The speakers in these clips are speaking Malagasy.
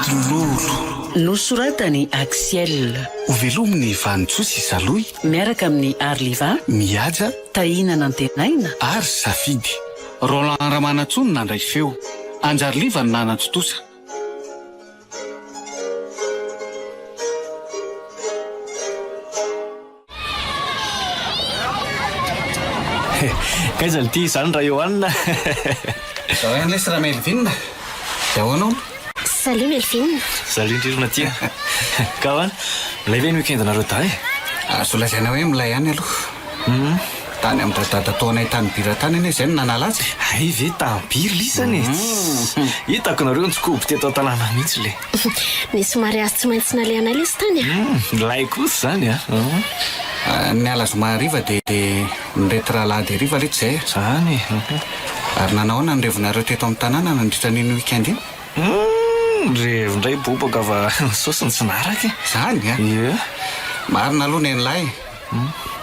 Tololo nosoratany Axiel ho velominy Vanitsosy Zaloy miaraka amin'ny Arliva mihaja tahina nantenaina ary safidy Roland Ramanatsony nandray feo Anjarliva ny nanatotosa. Kaiza ty izany raha Johanna? Zao ihany lesy raha Melvin. Dia ahoana? Salut Melvin. Salut indrirona ty. Ka hoana, milay ve ny weekend-nareo tahay? Azo lazaina hoe milay ihany aloha. Tany amin'ny dada taonay tany bira tany ane izay no nanalazy. Ay ve tampiry lisany e. Hitako nareo ntsikobo teto an-tanàna mihitsy le. Ny somary azy tsy maintsy nalehanay lesy tany a. Lay kosa zany a. Ny ala zoma riva dia nirety rahalady riva le tsy izay. Zany. Ary nanahoana ny revinareo teto amin'ny tanàna nandritra n'iny weekend iny? Revindray bobaka fa saosiny tsy naraka. Zany a? Ie. Marina aloha ny lahy.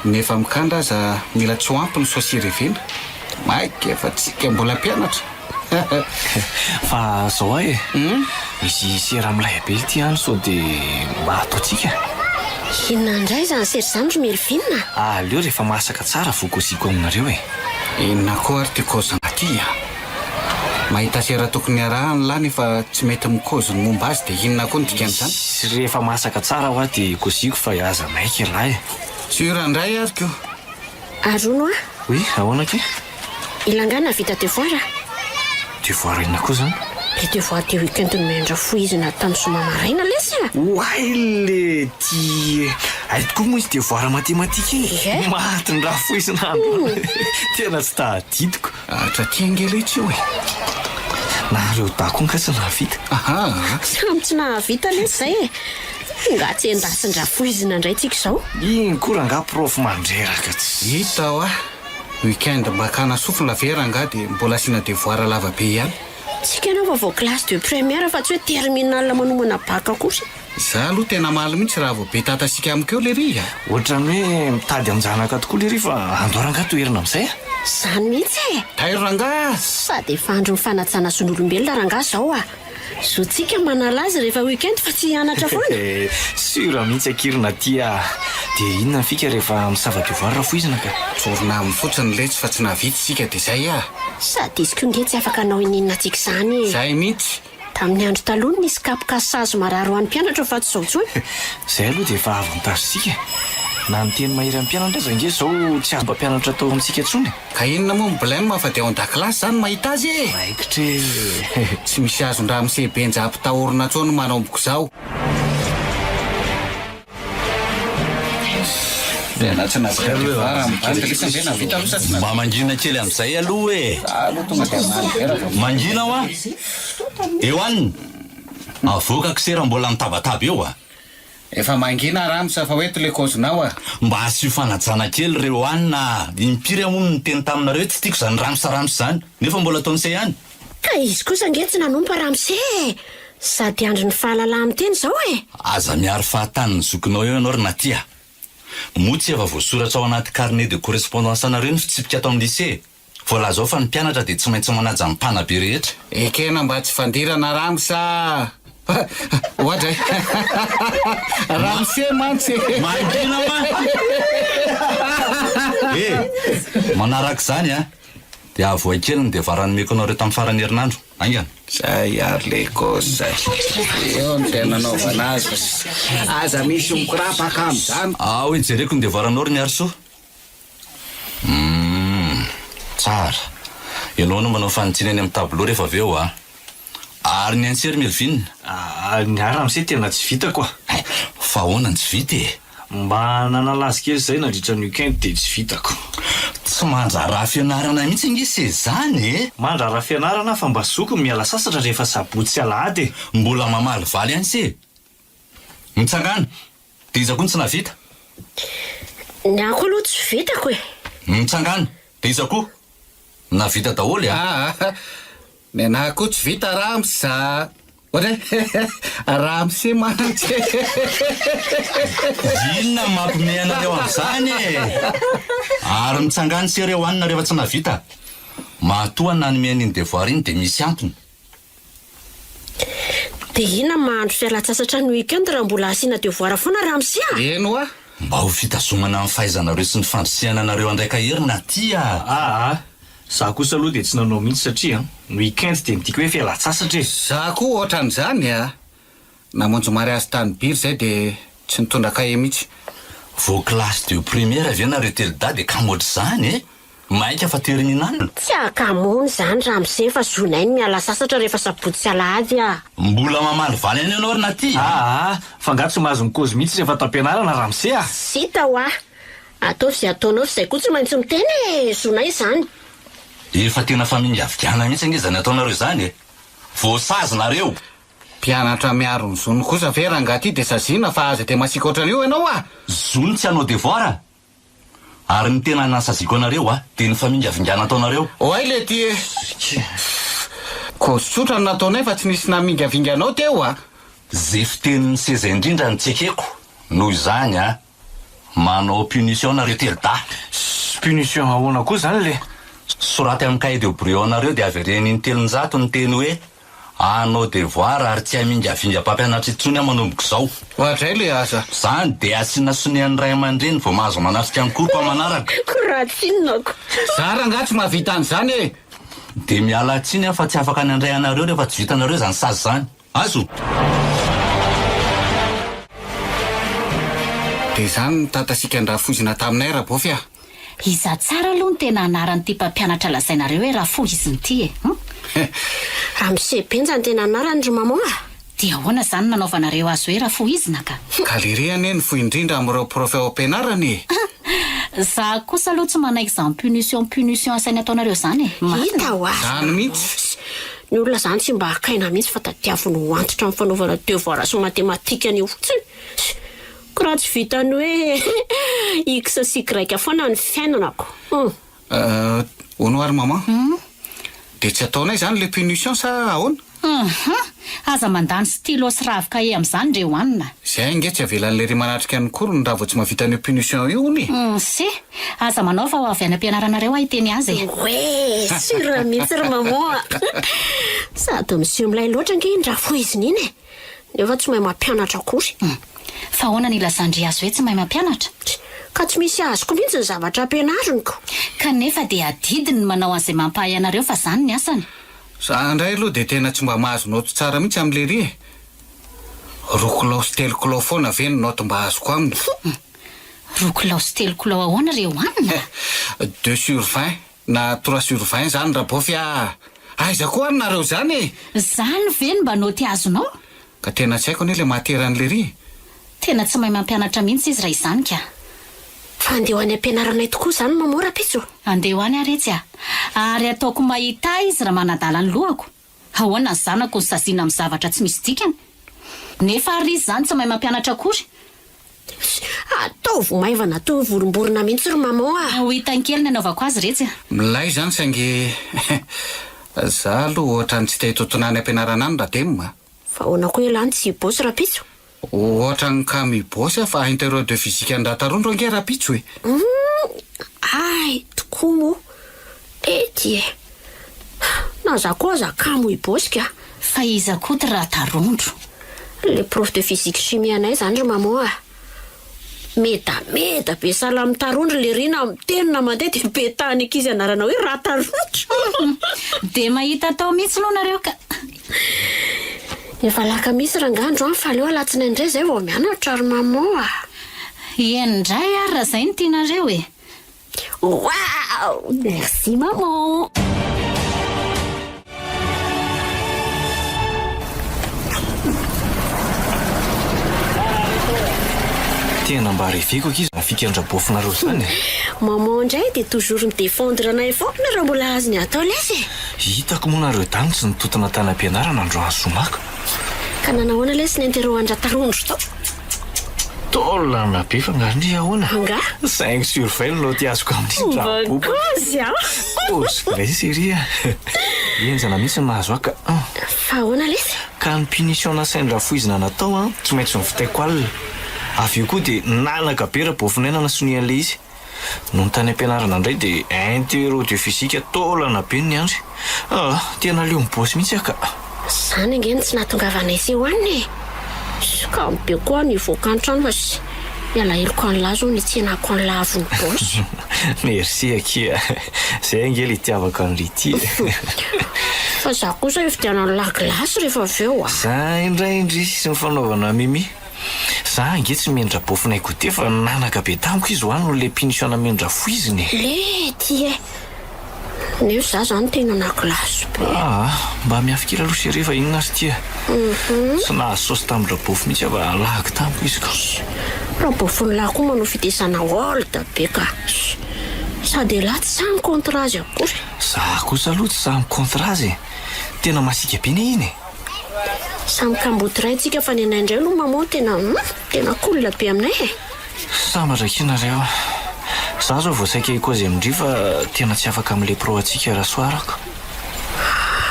Nefa mikandra aza mila tsy ho ampy ny saosy revina. Maika efa tsika mbola mpianatra. Fa zao ay misy sera milay be ty any sao dia mba ataotsika. Inona indray izany sery izany ry Melvin? Aleo rehefa masaka tsara vokoziko aminareo e. Inona koa ary ty kaozana ty a? Mahita sera tokony arahany lahy nefa tsy mety mikozy ny momba azy dia inona koa ny dikan'izany? Rehefa masaka tsara ho aho dia koziko fa aza maika lahy. Tsurandray ary ko. Arono a? Oui, ahoana ke? Ilangana vita devoir. Devoir inona koa zany? Le devoir ty weekend mendra foizina tany soma maraina lesy a. Oay le ty aito koa moa izy devoir matematika Ie. maty ny raha foizina andro. Tena tsy tadidiko. Atra ty angela itsy io e. Nareo dako ny kasi nahavita. Aha. Samy tsy nahavita lesy zay e. Nga tsy endasin-dra foizina indray tsika izao. Iny kora nga prof mandreraka tsy. Hita ao a. Weekend makana sofina vera nga dia mbola asiana devoir lava be ihany. Tsika ianao vao classe de première fa tsy hoe terminal manomana baka kosa. Za aloha tena maly mihitsy raha vao be tatasika amiko le ry a. Ohatrany hoe mitady anjanaka tokoa le ry fa andoranga toerina amin'izay a. Zany mihitsy e. Tairo ranga. Sady efa andro ny fanatsana son'olombelona ranga zao a. So tsika manalazy rehefa weekend fa tsy hianatra foana. Sura mihitsy akirina ty a. Dia inona fika rehefa misava devoir foizina ka? Tsorina amin'ny fotsiny le tsy fa tsy nahavita sika dia zay a. Sady izy koa nge tsy afaka anao ininona tsika izany. Zay mihitsy. Tamin'ny andro taloha nisy kapoka sazo marary ho an'ny mpianatra fa tsy zao tsony. Zay aloha dia efa avantage sika. Na ny teny mahery amin'ny mpianatra aza nge zao tsy azo mba mpianatra tao amintsika tsony. Ka inona moa problème fa dia ao an-dakilasy zany mahita azy e. Maikitry. Tsy misy azon-draha amin'ny CB njapitahorina tsony manaomboko zao. Tena tsy nazaka devoir amin'ny vita aloha sa tsy Mba mangina kely amin'izay aloha e. aloha tonga dia manvera. Mangina ho a. Eo any. Avokako sera mbola mitabataba eo a. Efa mangina ramsa fa hoe le kozinao a. Mba asio fanajana kely reo any na impiry amono ny teny taminareo tsy tiako zany ramsa zany. Nefa mbola ataon'izay ihany. Ka izy kosa nge tsy nanompa ramse. Sady andro ny fahalala amin'ny teny zao e. Aza miaro fahatany ny zokinao eo ianao ry natia. Motsy efa voasoratra ao anaty carnet de correspondance anareo ny fitsipika ato amin'ny lycée. Vola zao fa ny mpianatra dia tsy maintsy manaja ny mpanabe rehetra. Ekena mba tsy fandirana ramsa. Ohatra ramse mantsy. Mangina ma. Manaraka izany a. Dia avoa kely ny devoir nomeko anareo tamin'ny farany herinandro. Angana. Zay ary le kozy zay. Eo ny tena naovana azy. Aza misy mikorapaka amin'izany. Hoe jereko ny devoir anao ry ny Arso. Tsara. Ianao no manao fanitsinany amin'ny tableau rehefa avy eo a. Ary ny ansery Melvin. Ny ara amin'izay tena tsy vita koa. Fa ahoana tsy vita e. Mba nanalazy kely izay nandritra ny weekend dia tsy vitako. Tsy manjara fianarana mihitsy nge zany e. Mandrara fianarana fa mba zoko miala sasatra rehefa sabotsy sy alahady. Mbola mamaly valy ihany se. Mitsangana. Dia iza koa ny tsy navita. Ny ako aloha tsy vitako e. Mitsangana. Dia iza koa navita daholo a. Ny anahy koa tsy vita ramsa. Ohatra ramse mantsy. Inona mampimehana eo amin'izany e. Ary mitsangana se reo anina rehefa tsy navita. Matoa nanomehana iny devoir iny dia misy antony. Dia ina mahandro fialan-tsasatra ny weekend raha mbola asiana devoara foana Ramsy a? Eno a? mba ho fitazomana amin'ny fahaizanareo sy ny fandrisihana anareo andraika hery Natia. Za kosa aloha dia tsy nanao mihitsy satria ny weekend dia midika hoe fialan-tsasatra e. Za koa ohatran'izany a. Namonjy mariazy tany biry zay dia tsy nitondra kahe mihitsy. Vao classe de première avy nareo telo dady kamoatra zany e. Maika fa terenina Tsy akamony zany Ramsy fa zonay ny miala sasatra rehefa sabotsy sy alahady a. mbola mamaly valy any ianao ry Natia. Fa ngaty tsy mahazo mikozy mihitsy rehefa tampianarana Ramsy a. Sita ho a. Atao sy ataonao sy zay koa tsy maintsy miteny e, zonay zany. Efa tena famingaviana mihitsy angezany ataonareo zany e. Voasazy nareo. Mpianatra miaro ny zony kosa ve rangaty dia sazina fa aza dia masika ohatran'io ianao a. Zony tsy hanao devoara. Ary ny tena nasaziko anareo a dia ny famingavingana ataonareo. Oay le ty ko tsotra no nataonay fa tsy nisy namingavinganao teo a. Zay fitenin'ny seza indrindra ny tsekeko. Noho izany a manao punition nareo telo da. Punition ahoana koa zany le? Soraty amin'ny cahier de brouillon nareo dia avereny ny telonjato ny teny hoe anao devoir ary tsy hamingavinga mpampianatra intsony a manomboka izao. Ohatray le asa. Zany dia asiana sonian'ny ray aman-dreny vao mahazo manafika ny kopa manaraka. Koratsinako. Za rangahy tsy mahavita an'izany e. Dia miala tsiny a fa tsy afaka ny andray anareo rehefa tsy vitanareo zany sazy zany. Azo. Dia zany tatasika ndrafozina taminay Rabofy a. Iza tsara aloha ny tena anaran'ity mpampianatra lazainareo hoe raha fo izy n'ity e. Ramsy Benjany tena anarany ry maman a. Dia ahoana zany nanaovanareo azy hoe raha fo izina ka? Kalirehany ny fohy indrindra amin'ireo prof ao ampianarany e. Za kosa aloha tsy manaiky zany punition asainy ataonareo zany e. Hita ho a. Zany mihitsy. Ny olona zany tsy mba hakaina mihitsy fa tadiaviny ho antitra amin'ny fanaovana devoir sy matematika an'io fotsiny. Ko raha tsy vitany hoe x sy y foana ny fiainanako. Ono ary maman? Dia tsy ataonay zany le punition sa ahoana? Aza mandany stylo sy ravika e amin'izany reo anina. Zay nge tsy avelan'le ry manatrika ny korony raha vao tsy mahavita ny punition io ny. Se, aza manao fa ho avy any ampianaranareo ahiteny azy e. Hoe, sura mihitsy ry maman. Sady monsieur milay loatra ange raha fo izy niny e. Nefa tsy mahay mampianatra akory. Fa ahoana ny lazandry azy hoe tsy mahay mampianatra? Ka tsy misy azoko mihitsy ny zavatra ampianariniko. Kanefa dia adidiny manao an'izay mampahay anareo fa zany ny asany. Za ndray aloha dia tena tsy mba mahazo noto tsara mihitsy amin'le ry e. Rokolao sy telokilao foana ve ny noto mba azoko aminy. Rokolao sy telokilao ahoana reo anina? 2 sur 20 na 3 sur 20 zany Rabofy a. Aiza koa anareo zany e. Zany ve ny mba noty azonao? Ka tena tsy haiko anie le materan'le ry. Tena tsy mahay mampianatra mihitsy izy raha izany ka. Fa andeha ho any ampianaranay tokoa zany mamora pitso. Andeha ho any aretsy a. Ary ataoko mahita izy raha manadala ny lohako. Ahoana ny zanako ny saziana amin'ny zavatra tsy misy dikany. Nefa ary izy zany tsy mahay mampianatra akory. Atao vomaivana atao voromborona mihitsy ry maman a. Ho hitan-kely ny anaovako azy retsy a. Milay zany saingy za aloha ohatrany tsy te-totonany ampianarana any raha demma. Fa ahoana koa elany tsy bosy raha pitso. Ohatrany kamy bosy fa interro de physique andatarondro ange raha pitso e. Ay, tokoa mo. Ety e. Na za koa za kamo ibosy ka. Fa iza koa raha tarondro. Le prof de physique chimie anay zany ry maman a. Meda be sala amin'ny tarondro le rina amin'ny tenina mandeha dia be tany ankizy anarana hoe raha tarondro. Dia mahita tao mihitsy aloha nareo ka. Efa laka misy rangandro any fa aleo alatsina indray zay vao mianatra ry maman a. Indray ary raha izay no tianareo e. Wow! Merci maman! Tena mba reveko ankizy fikandrabofinareo zany. Maman indray dia toujours midéfendre anay foana raha mbola azy ny atao lesy. Hitako moa nareo dany tsy nitotana tany ampianarana androany somako. Ka nanahoana lesy ny interroandra tarondro tao. Taolana be fa ngarindry ahoana. Anga? 5 sur 20 no tiazoko amin'ny drabobo. Bakozy a. Vrai séria. Enjana mihitsy mahazo aka. Fa ahoana lesy? Ka ny punition nasainy raha foizina natao tsy maintsy nivitaiko alina. Avy eo koa dia nanaka be raha bofinay nanasonian'le izy. No ny tany ampianarana indray dia interro de physique taolana be ny andry. Tena leo mibosy mihitsy aka. Zany angeny tsy nahatongavanay sy hoaniny ka be koa ny voaka an-trano fa sy mialahelo an'lahy zao ny tsenako an'lahy avy ny bosy. Merci akia. Zay angely itiavaka ny rity. Fa za kosa efidiana ny lagilasy rehefa avy eo a. Za indraindry sy mifanaovana mimi. Za ange tsy mendra bofinay gote fa nanaka be tamiko izy hoany no le punition mendra foiziny. Le ty nefa za zany tena nagilasy be. Mba miafikira aloha sy rehefa inona azy tia. Tsy nahasosy tamin'ny rabofo mihitsy ava lahako tamiko izy ka. Rabofony lahy koa manao fitesana olda be ka. Sady lahy tsy samy kontrazy akory. Za kosa aloha tsy samy kontrazy. Tena masika be ne iny. Samy kambotiray tsika fa nenay indray aloha mamoa tena kolona be aminay. Sambatra kinareo. Za zao voasaika ikozy amindry fa tena tsy afaka amin'le pro atsika raha soarako.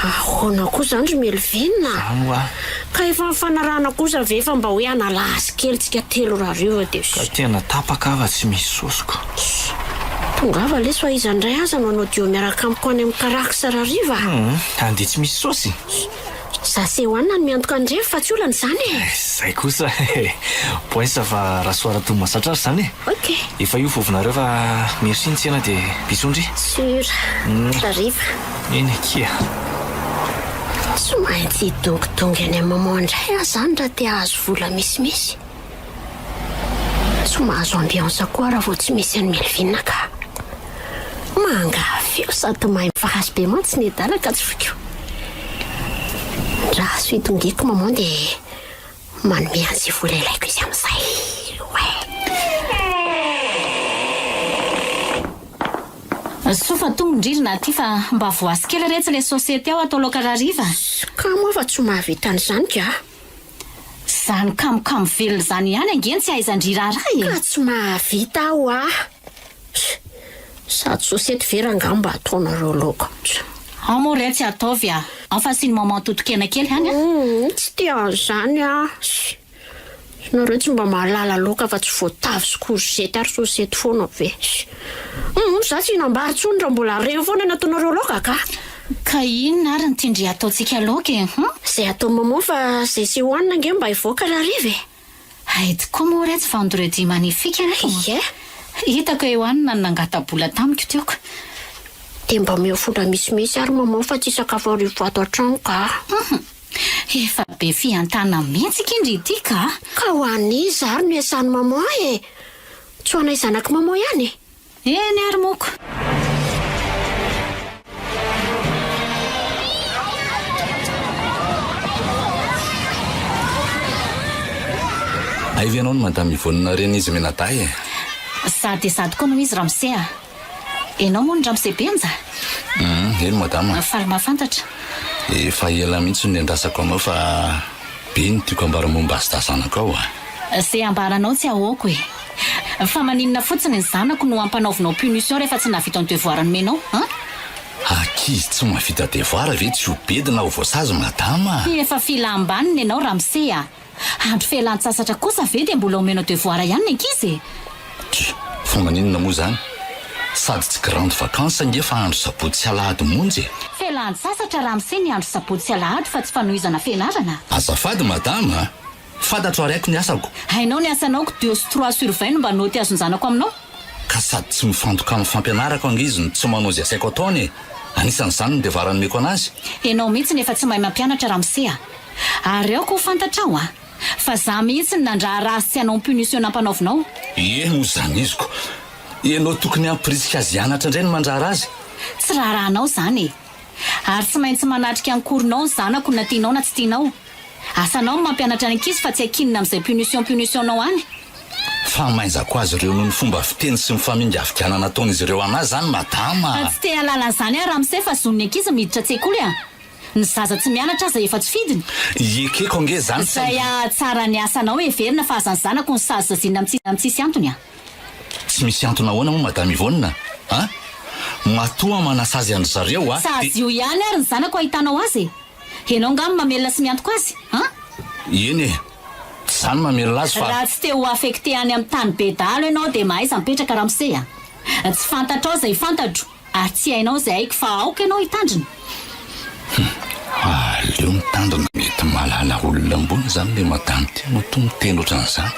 Ahoana koa zany ry Melvina. Ano a. Ka efa mifanarahana kosa ve fa mba hoe analazy kely tsika 3 dia ka tena tapaka ava tsy misy sosiko. Tongava lesy fa iza indray aza no anao dio miaraka amiko any amin'ny karaksa rariva. Andeha tsy misy sosy. Za se hoanina no miantoka andrefy fa tsy olana zany Zay kosa. Poesa fa raha soara to masatra azy zany. Ok. Efa io fovinareo fa merci ny tsena dia bisondry. Sura. Rariva. Eny kia. Tsy maintsy dongodongy any amin'ny maman indray aho zany raha te ahazo vola misimisy. Tsy mahazo ambiance koa raha vao tsy misy any Melvina ka. Mangafy eo sady mahay mifahazo be mantsy ny edala ka tsy fikio. Raha suitongiko maman dia manome an'izay vola ilaiko izy amin'izay. Sofa tongondririna aty fa mba voasy kely retsy le sosiety ao atao laoka rariva. Ka moa fa tsy mahavita an'izany ka. Zany kamokamo velona zany ihany angeny tsy aizan-driraray Ka tsy mahavita aho sady sosiety vera angamba ataonareo laoka. Ao moa ray tsy ataovy ao fa sy ny maman totokena kely hany Tsy tia an'izany nareo tsy mba mahalala laoka fa tsy voatavy sy korzety ary sosiety foana ve. Za tsy hinambary tsony raha mbola reo foana nataonareo laoka ka inona ary ny tindry ataontsika laoka Zay atao maman fa zay sy hoanina ange mba hivoaka rariva Ay tokoa moa ray tsy vendredi magnifique Ie. Hitako eo hanina ny nangata-bola tamiko teoko. Dia mba meo fola misimisy ary maman fa tsy sakafo arivo ato an-trano ka. Efa be fiantana mihitsy kindry ity ka ho an'iza ary no iasany maman tsy ho anay zanaka maman ihany eny ary moko. Aivy ianao no madama Ivonina reny izy menaday Sady koa no izy Ramsey Enao moa ny Ramsey Benja eny madama faly mahafantatra. Efa ela mihitsy ny andrasako anao fa be ny tiako ambara momba azy tazanako ao Zay ambaranao tsy ahoako fa maninona fotsiny ny zanako no ampanaovinao punition rehefa tsy navita ny devoir nomenao Akizy tsy mavita devoir ve tsy ho bedina ho voasazy madama. Efa fila ambaniny ianao Ramsey andro felan-tsasatra kosa ve dia mbola omenao devoir ihany ny ankizy Fa maninona moa zany sady tsy grande vacances nge fa andro sabotsy sy alahady monjy felan-tsasatra Ramsey ny andro sabotsy sy alahady fa tsy fanohizana fianarana. Azafady madama fantatro araiko ny asako hainao ny asanao ko 2/3/20 no mba noty azony zanako aminao ka sady tsy mifantoka amin'ny fampianarako angizy ny tsy manao izay asaiko ataony anisan'izany ny devoir nomeko anazy. Enao mihitsy nefa tsy mahay mampianatra Ramsey ary ao ko ho fantatrao fa za mihitsy ny nandraha rasy tsy hanao punition nampanaovinao. Mo zany iziko ianao tokony hampirisika azy hianatra indray ny mandrara azy. Tsy raharahanao zany ary tsy maintsy manatrika ankorinao ny zanako na tianao na tsy tianao. Asanao ny mampianatra ny ankizy fa tsy akinina amin'izay punitionao any. Fa maizako azy ireo noho ny fomba fiteny sy ny famingavidiana nataon'izy ireo anazy zany madama. Tsy te halalana zany Ramsey fa zon'ny ankizy miditra tsekoly ny zaza tsy mianatra aza efa tsy fidiny. Ekeko nge zany Zay tsara ny asanao everina fa azany zanako ny sazy zazina amintsisy antony Tsy misy antony ahoana moa madama Ivonina matoa manasazy andry zareo sazy io ihany ary ny zanako ahitanao azy enao ngamy mamelona sy miantoko azy eny zany mamelona azy fa raha tsy te ho affecté any amin'ny tany be dalo ianao dia mahaiza mipetraka Ramsey tsy fantatrao zay fantatro ary tsy hainao zay haiko fa aoka ianao hitandrina. Leo mitandrina mahalala olona ambony zany le madamy ty no to miteny ohatran'izany.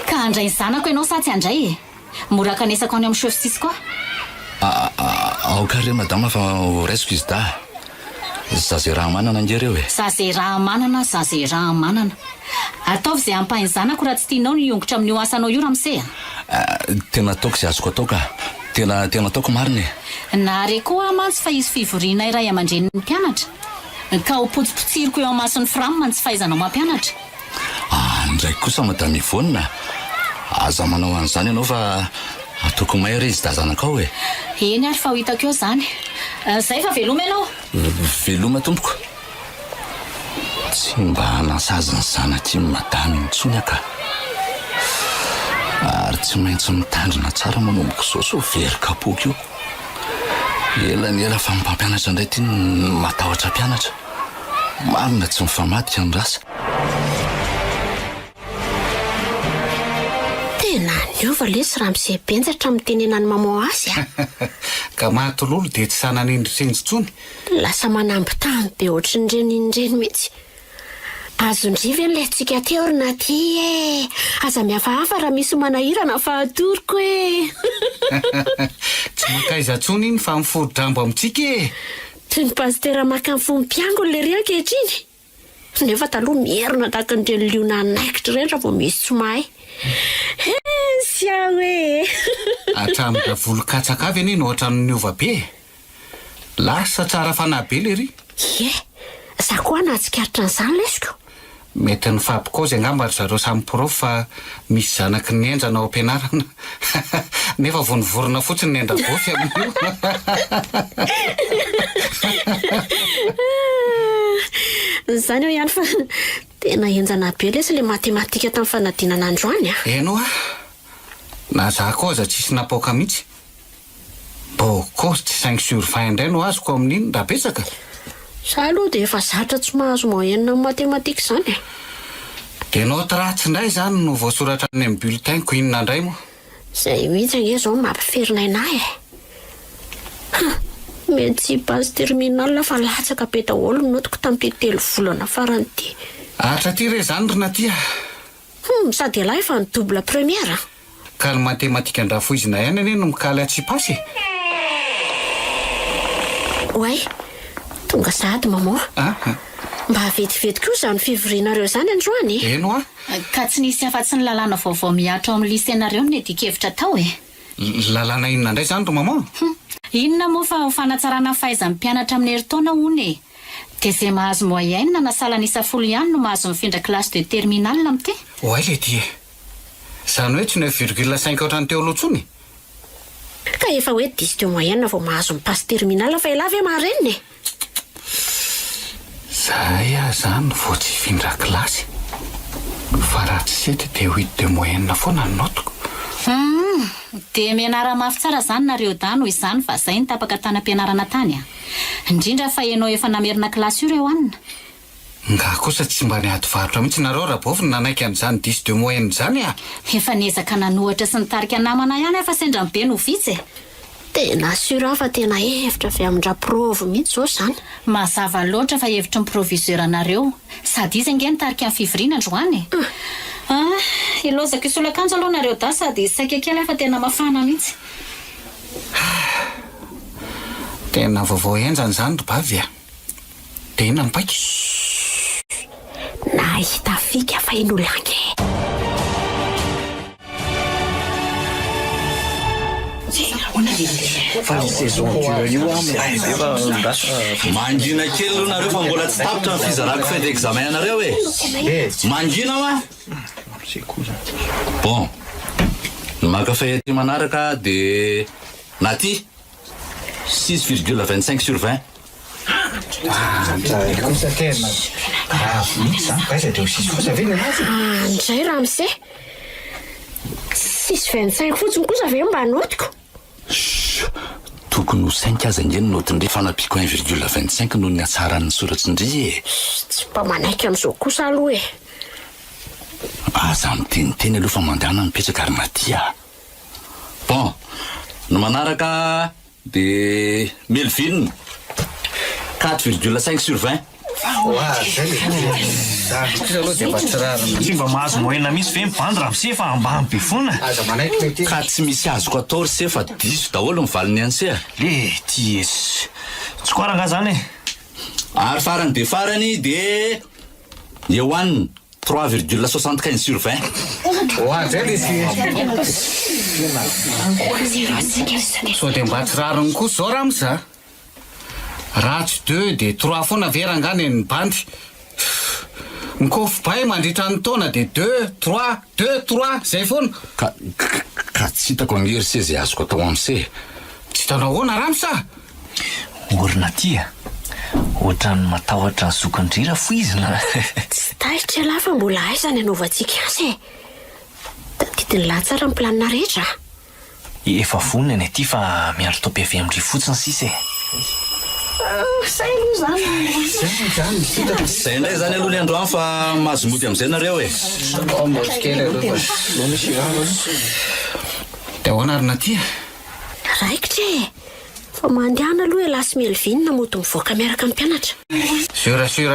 Ka handray ny zanako ianao sa tsy handray e? Mora kanesako any amin'ny chauve-six koa. Aokare madama fa raisiko izy da za zay raha manana ngereo e. Za zay raha manana ataovy zay ampahiny zanako raha tsy tianao ny iongotra amin'ny asanao io ramose. Tena ataoko zay azoko atao ka tena ataoko marina e. Na re koa mantsy fa izy fivoriana iray aman-dreniny mpianatra ka ho potsipotsiriko eo amason'ny framma tsy fahaizanao mampianatra. Ndraiky kosa madame Yvonne, aza manao an'izany ianao fa ataoko mahery izy da zanakao e. Eny ary fa ho hitako eo zany. Zay fa veloma ianao. Veloma tompoko. Tsy mba hanasazy ny zanaky madame intsony aka. Ary tsy maintsy mitandrina tsara manomboka zao so very kapoka io. Ela fa mpampianatra indray ty matahotra mpianatra. Marina tsy mifamadika ny rasa. Tena niova lesy ramose benjatra mitenena ny mamao azy a. Ka mahatololo dia tsy sanan'indritseny. Lasa manamby tany be ohatry ny renindreny mihitsy. Azondriva n'ilay tsika teorina ty e. Aza mihafahafa raha misy manahirana fahatoriko e. Tsy makaiza tsony iny fa miforo-drambo amintsika e. Ty ny pastera maka mifono mpiangony le ry ankehitriny. Nefa taloha mierina tahaka n'ireny liona anaikitra ireny raha vao misy tsy mahay. Sia hoe. Hatramin'ny volo-katsaka avy anie no ohatran'ny niova be. Lasa tsara fanahy be le ry. Ie, za koa nahatsikaritra n'izany lesiko. Mety ny fampikaozy angamba ry zareo samy prof fa misy zanaky ny enjana ao ampianarana. Nefa vonivorona fotsiny ny enda gofy amin'io. Zany eo ihany fa tena enjana be lesy le matematika tamin'ny fanadinana androany a. Eno a, na za koza tsisy napoka mihitsy. Boko tsy 5/20 indray no azoko amin'iny raha betsaka. Za aloha dia efa zatra tsy mahazo moyenne amin'ny matematika izany e. Dia note ratsy indray zany no voasoratra ny amin'ny bulletin-ko inona indray moa. Zay mihitsy ange zao mampiferina ahy e. Mety tsy base terminale fa latsaka be daholo ny notiko tamin'ity 3 volana farany ity. Ahatra ty re zany ry natia. Sady elahy fa ny double première. Ka ny matematika andrafoizina ihany anie no mikaly atsipasy. Oay, tonga sady mamoa. Mba vetivety koa izany fivorianareo izany androany. Eno a. Ka tsy nisy afa-tsy ny lalàna vaovao miatra ao amin'ny lisenareo ny dikevitra tao e. Lalàna inona indray zany ro mamoa? Inona moa fa ho fanatsarana fahaizan'ny mpianatra amin'ny herintaona hono e. Dia zay mahazo moyenne na salany isa 10 ihany no mahazo mifindra classe de terminale amty. Oay le ty e. Zany hoe tsy 9,5 ohatrany teo aloha tsony. Ka efa hoe 10 de moyenne vao mahazo mipasse terminale fa ela ve maharenina e. Zay a zany vao tsy hifindra kilasy. Fa raha tsy sety dia 8 de moyenne foana ny notiko. Dia mianara mafy tsara zany nareo da noho izany fa zay ny tapaka tany ampianarana tany a. Indrindra fa ianao efa namerina kilasy io reo anina. Nga kosa tsy mba niady varotra mihitsy nareo raha bovy nanaiky an'izany 10 de moyenne zany a. Efa niezaka nanohatra sy nitarika namana ihany afa sendra be no vitsy e. Tena sura fa tena hevitra avy amindra prova mihitsy zao zany. Mazava loatra fa hevitra ny proviseur anareo. Sady izy ange nitarika amin'ny fivoriana androany. Ilozako isolakanjo aloha nareo da sady saika kely fa tena mafana mihitsy. Tena vaovao enjany zany ry bavy a. Dia inona mipaiky? Nahita fika fa ino lange. Mangina kely aloha nareo fa mbola tsy tapitra ny fizarako fin d'examen anareo e. Mangina ma? Bon, ny maka fahety manaraka dia naty 6,25/20. Kosa tena. Andray ramose. 6,25 fotsiny kosa ve mba notiko. Tokony ho 5 aza ingeny notindray fanampiako 1,25 noho ny hatsaran'ny soratsindry e. Tsy mba manaiky amin'izao kosa aloha e. Aza miteniteny aloha fa mandehana mipetraka ary naty a. Bon, ny manaraka dia Melvin 4,5/20. Tsy mba mahazo moena misy ve mibandy raha mse fa mba ampifona ka tsy misy azoko atao ry se fa diso daholo mivaliny any se le ties tsy koa raha nga zany e ary farany de farany de eo aniny 3,75 sur 20 so de mba tsy rariny kosa zao raha miza raha tsy 2 de 3 foana verangany ny bandy mikofobay mandritra ny taona de 2-3 zay foana ka tsy hitako angery se zay azoko atao am'se tsy hitanao ahoana raha misa orina tia ohatrany matahotra ny zokon-drira fo izy na tsy taitra lahy fa mbola aizany anaovantsika azy e tadidiny lahtsara ny planina rehetra efa vonina any aty fa miaro tao be avy amindry fotsiny sisa e zay aloha zany zay indray zany aloha ny androany fa mahazo mody am'izay nareo e de ahoana ary natia raikitra e fa mandehana aloha e lasy melvinina mody mivoaka miaraka amin'ny mpianatra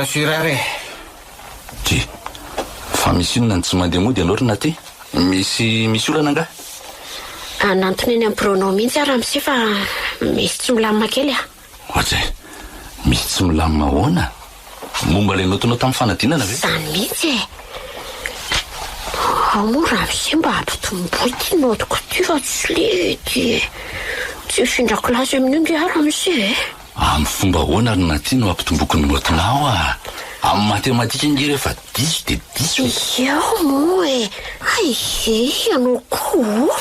sura re ty fa misy inona ny tsy mandeha mody ianao ry naty misy olana nga anantony eny amin'ny pronom mihitsy raha misy fa misy tsy milamina kely a ohatray misy tsy milamina ahoana momba ilay notonao tamin'ny fanadinana ve zany mihitsy e amoa raha misy mba ampitomboy ty notiko ty fa tsy lety tsy findrakilasy amin'io nge raha misy e amin'ny fomba ahoana ry naty no ampitomboky ny notinao a amin'ny matematika ngery efa 10 de 10 iao moa e ai anao koa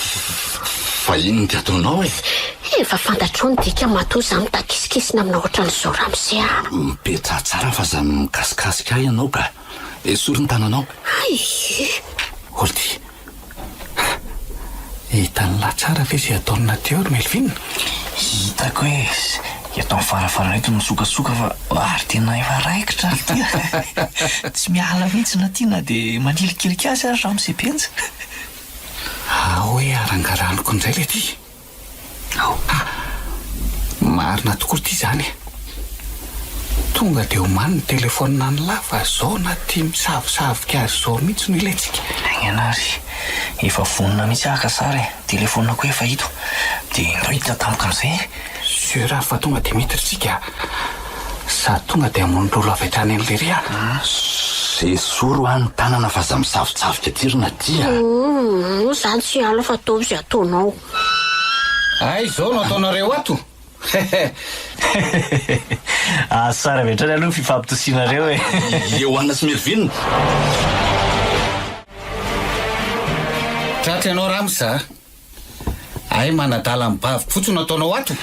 fa ino ny ty ataonao e efa fantatrao ny dika matoa zany mitakisikisina amina ohatran'izao raha misy a mipetra tsara fa zany mikasikasika ahy ianao ka esory ny tananao ai olty hitany lahy tsara ve zay ataony naty eo ry melvina hitako hoe eto amin'ny farafara eto misokasoka fa ary tena efa raikitra ty tsy miala mihitsy na tiana de manilikiliky azy ary raha misy penja hoe arangaraniko n'izay le ty marina tokoa ty zany tonga de omany ny telefonina ny lahy fa zao na ty misavosavoka azy zao mihitsy no ilentsika agnanary efa vonina mihitsy ahaka sara e telefonina koa efa hito de indro hita tampoka am'izay sura fa tonga de mitritsika sady tonga de amon'olo avy hatrany an'le ry a zay soro any tanana fa za misavosavoka ty ry natia zany tsy ala fa ataovy zay ataonao ay zao no ataonareo ato sara vetrany aloha fifampitosianareo e eo ana sy melvina tratra ianao raha miza ay manadala mibavy fotsi no ataonao ato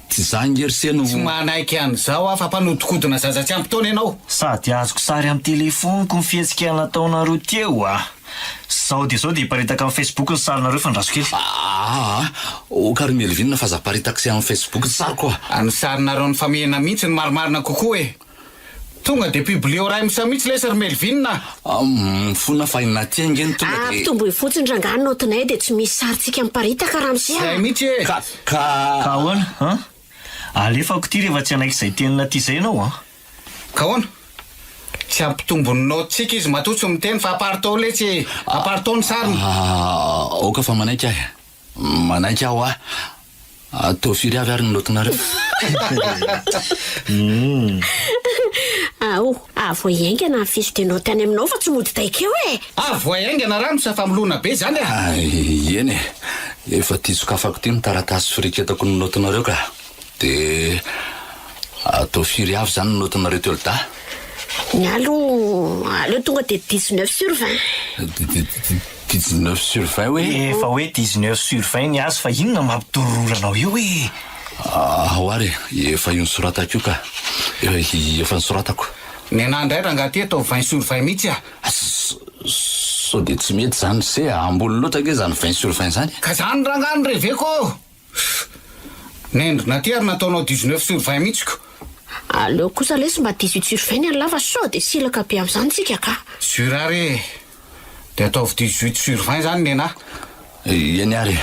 tsy za ngery se no tsy manaiky an'izao afa mpanodikodina zaza tsy ampy taona ianao sady azoko sary amin'ny telefoniko ny fihetsika nataonareo teo zao de iparitaka amin'ny facebook ny sarinareo fa ndraso kely okary melvina fa za paritaka se amin'ny facebook tsara koa any sarinareo ny famihana mihitsy ny marimarina kokoa e tonga de publio raha misa mihitsy le sary melvina fona fa inaty angeny tonga de ampitomboy fotsiny rangany notinay de tsy misy sarintsika miparitaka raha misy zay mihitsy e ka ahoana alefako ty rehefa tsy anaiky izay tenina ty zay ianao ka ahoana tsy ampitombony notsika izy matotsy miteny fa apartao letsy apartao ny sariny oka fa manaiky aho atao firy avy ary ny notinareo avoaingana ny fiso de noty any aminao fa tsy mody taikeo e avoaingana raha misafa milona be zany eny efa ty sokafako ty mitaratasy firiketako ny notinareo ka de atao firy avy zany ny notinareo teo da ny aleo tonga de 19 sur 20 19 sur 20 hoe efa hoe 19 sur 20 ny azy fa inona mampitororanao io e ahoary efa io ny soratako io ka efa ny soratako ny anandray raha ngaty atao 20 sur 20 mihitsy so de tsy mety zany se ambolo loatra ke zany 20 sur 20 zany ka zany rangany reveko nendrina ty ary nataonao 19 sur 20 mihitsiko aleo kosa lesy mba 18 sur 20 any lava sao de silaka be am'izany tsika ka surare de ataovy 18 sur 20 zany nena eny ary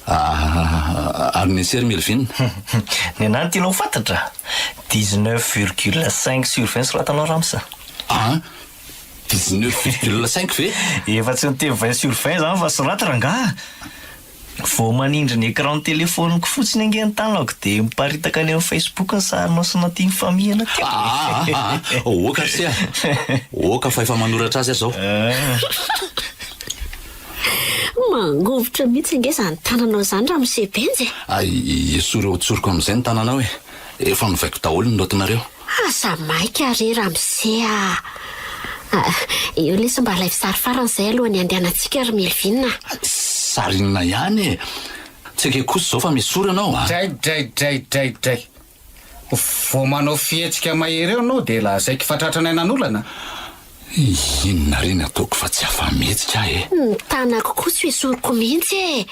Ary ny sery Melvin. Ny anany tianao fantatra 19,5 sur 20 soratanao Ramsa. 19,5 ve? Efa tsy niteny 20 sur 20 zany fa sorata rangaha. Vao manindry ny écran téléphoneko fotsiny angeany tanako dia miparitaka any amin'ny Facebook ny sarinao sy naty famihana teo. Oka se oka fa efa manoratra azy zao. Mangovotra mihitsy nge zany tananao zany raha misebenjy. Esory otsoriko amin'izay ny tananao e. Efa novaiko daholo ny notinareo. Asa maika re raha misea. Eo lesy mba ilay sary faran'izay alohan'ny andehanantsika ry Melvin. Sarinina ihany e. Tsy ake kosa zao fa misy anao Dray. Vao manao fihetsika mahery eo anao dia lazaiko fatratrana nanolana. Inona reny ataoko fa tsy afa-mihetsika e. Ny tanako koa tsy esoriko mihitsy e.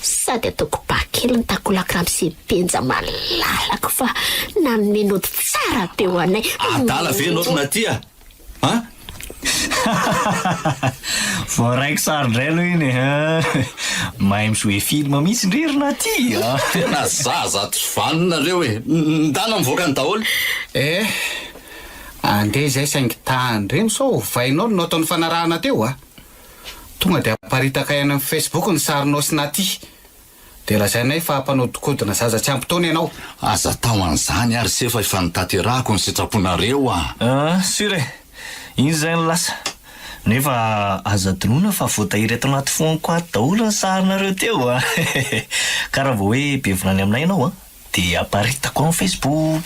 Sady ataoko bakely ny takolako raha misebenja malalako fa nanome nody tsara be ho anay. Adala ve anao natia? Vao raiko sary indray aloha iny mahay mizoe film mihitsy ndrerina aty. Tena zaza tsy vaninareo e. Ndana mivoaka ny daholo. Andeha izay saingy tany reny sao vainao no ataon'ny fanarahana teo tonga dia aparitaka eny amin'ny Facebook ny sarinao sy naty. Dia lazainay fa mpanodikodina zaza tsy ampitaony ianao. Aza tao an'izany ary sefa efa nitanterahako ny sitraponareo Sure, iny zay ny lasa. Nefa aza dinoina fa voatahiry eto anaty foniko ato daholo ny sarinareo teo ka raha vao hoe be volany aminay ianao dia aparitako amin'ny Facebook.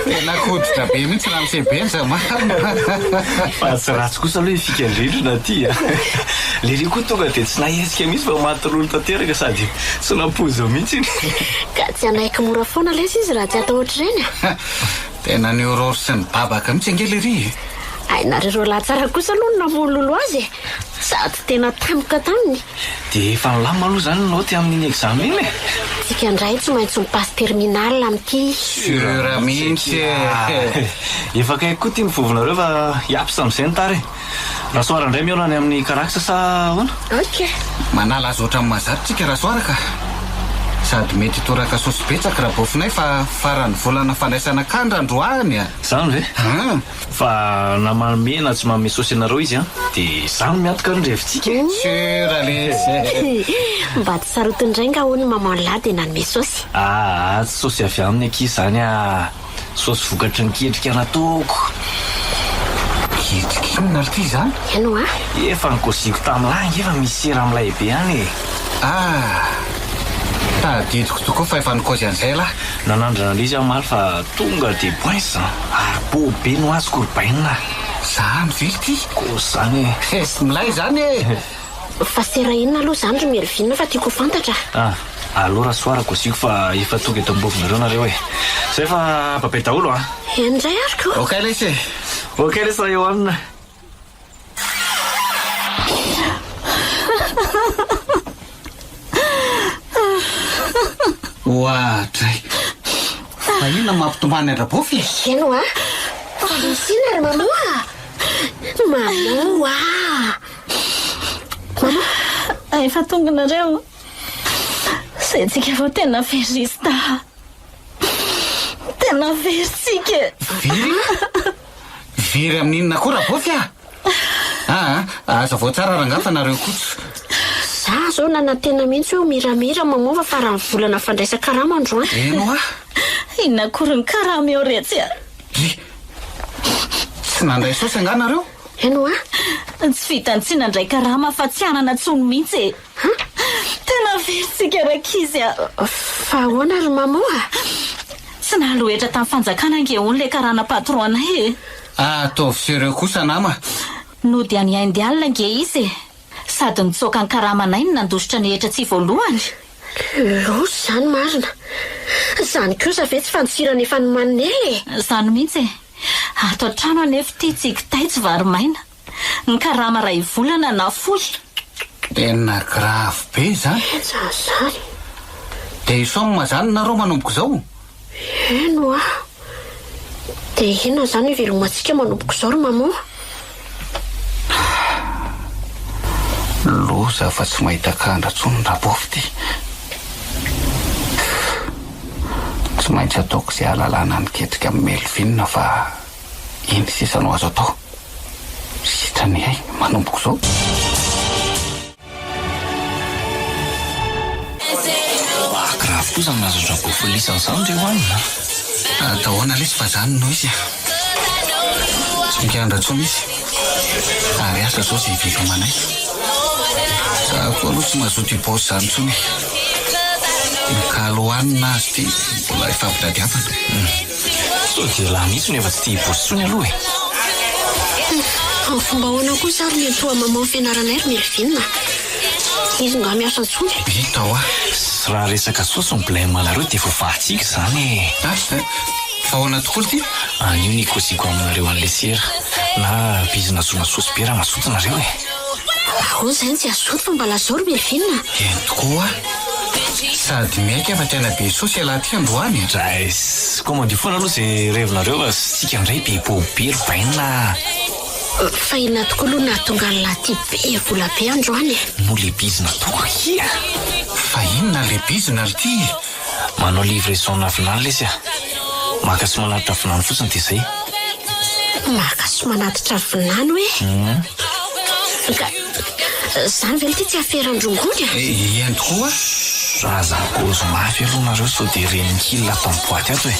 Tena koditra be mihitsy raha misebenja Fa tsy ratsy kosa aloha fikandrindrina aty le ry koa tonga dia tsy nahetsika mihitsy fa maty-rolo tanteraka sady tsy nampoza mihitsy iny. Ka tsy anaiky mora foana lesy izy raha tsy atao ohatr'ireny. Tena ny aurore sy ny babaka mihitsy angelery. Nareo lahy tsara kosa aloha no navololo azy sady tena tampoka taminy. Dia efa nilama aloha zany noty amin'iny examen iny e. Tsika indray tsy maintsy mipasse terminal amin'ity. Sura mihitsy Efa kaiky koa tia mivovonareo fa hiapsa amin'izay ny tary. Rasoara indray miaona any amin'ny karaksa sa ahoana? Ok. Manala azy ohatran'ny mazarotsika rasoara ka. Sady mety toraka sosibetsaka raha bofinay fa farany volana fandraisana kandra androany Zany ve? Fa na manome na tsy manome sosy anareo izy dia izany miantoka ny revintsika. Sura lesy. Mba tsy sarotiny indray nga hono maman lahy dia nanome sosy. Tsy sosy avy aminy ankizy zany sosy vokatry ny ketrika nataoko. Ketrika inona ity zany? Iano Efa nikosiko tamin'ilay efa misy sera amin'ilay be any e. Tadidiko tokoa fa efa nikozy an'izay lahy. Nanandrana ilay izy amaly fa tonga dia poinsa ary bobe no azy korbainina. Zany ve ity? Koa zany e. Sy milay zany e. Fa sera inona aloha zany ry Melvin fa tiako fantatra. Aloha rasoara kosiko fa efa tonga eto ambovinareo nareo e. Zay fa papay daholo Indray ariko. Ok lesy. Ok lesy eo amina. Ohatray. Fa inona mampitomany andrabofy? Iano fa misina ry mamoa. Mamoa. Efa tonga nareo izay tsika vao tena verista. Tena versika. Very amin'inona koa rabofy aza voatsara rangafa nareo kosa. Za zao nanantena mihitsy ho miramira mamova fa raha volana fandraisa karama androany. Eno Inona kory ny karama eo retsy tsy nandray sosy anga nareo? Eno tsy vitany tsy nandray karama fa tsy anana tsony mihitsy tena versika rakizy fa ahoana ry mamoa? Tsy naloetra tamin'ny fanjakana angeony le karana patronay Ataovy sy ireo kosa nama. no dia ny indialina nge izy sady nitsoaka ny karamanay ny nandositra ny hetra tsy voalohany. Losy zany marina. Zany kosa ve tsy fanosirana efa nomanely Zany mihitsy ato trano anefa ity tsikitay tsy varomaina ny karama ray volana na fohy. Tena grave be zany. Zany Dia isoma zany nareo manomboko zao? Eno Dia inona izany velomantsika manompoko izao ry mamo? Loza fa tsy mahita kandratsony rabofy ty. Tsy maintsy ataoko izay ahalalana niketrika amin'ny Melvin fa iny sisa no azo atao. Sitrany ay manompoko izao. Grave kosa mahazo drabofolisana izany ndre hoanina. Dahoana lesy fa zany no izy. Tsy mikandratsony izy. Ary asa zao izay hivelomanay. Za koa aloha tsy mazoto hipaosy izany intsony. Mikalo hoanina azy ty mbola efa ampitadiavana. So dia lahy mihitsy no efa tsy tia hipaosy intsony aloha e. Amin'ny fomba ahoana kosa ary miantoa mamao fianaranay ry Melvin. Izy nga miasa intsony. Hita ho Raha resaka saosy ny blème anareo dia efa vahatsika izany e. fa ahoana tokoa ty? Anio ny kosiko aminareo an'le sera na bizina zona saosy be raha masoto nareo e. Ahoana izany tsy azoto fa mba lazao ry Melvin. Eny tokoa sady miaika fa tena be saosy alahy ty androany. Drais komandy foana aloha izay revinareo fa sika indray be bobe ry baina. Fa inona tokoa aloha nahatonga ny lahy ty be vola be androany. No le bizina tokoa kia. Fa inona le bizina ry ty? Manao livraison navinany lesy a. Maka sy manatitra vinany fotsiny dia izay. Maka sy manatitra vinany hoe? Ka izany ve ty tsy aferan-drongony a? Eny tokoa Razangozo mafy aloha nareo sao dia renin-kila ato amin'ny boaty ato e.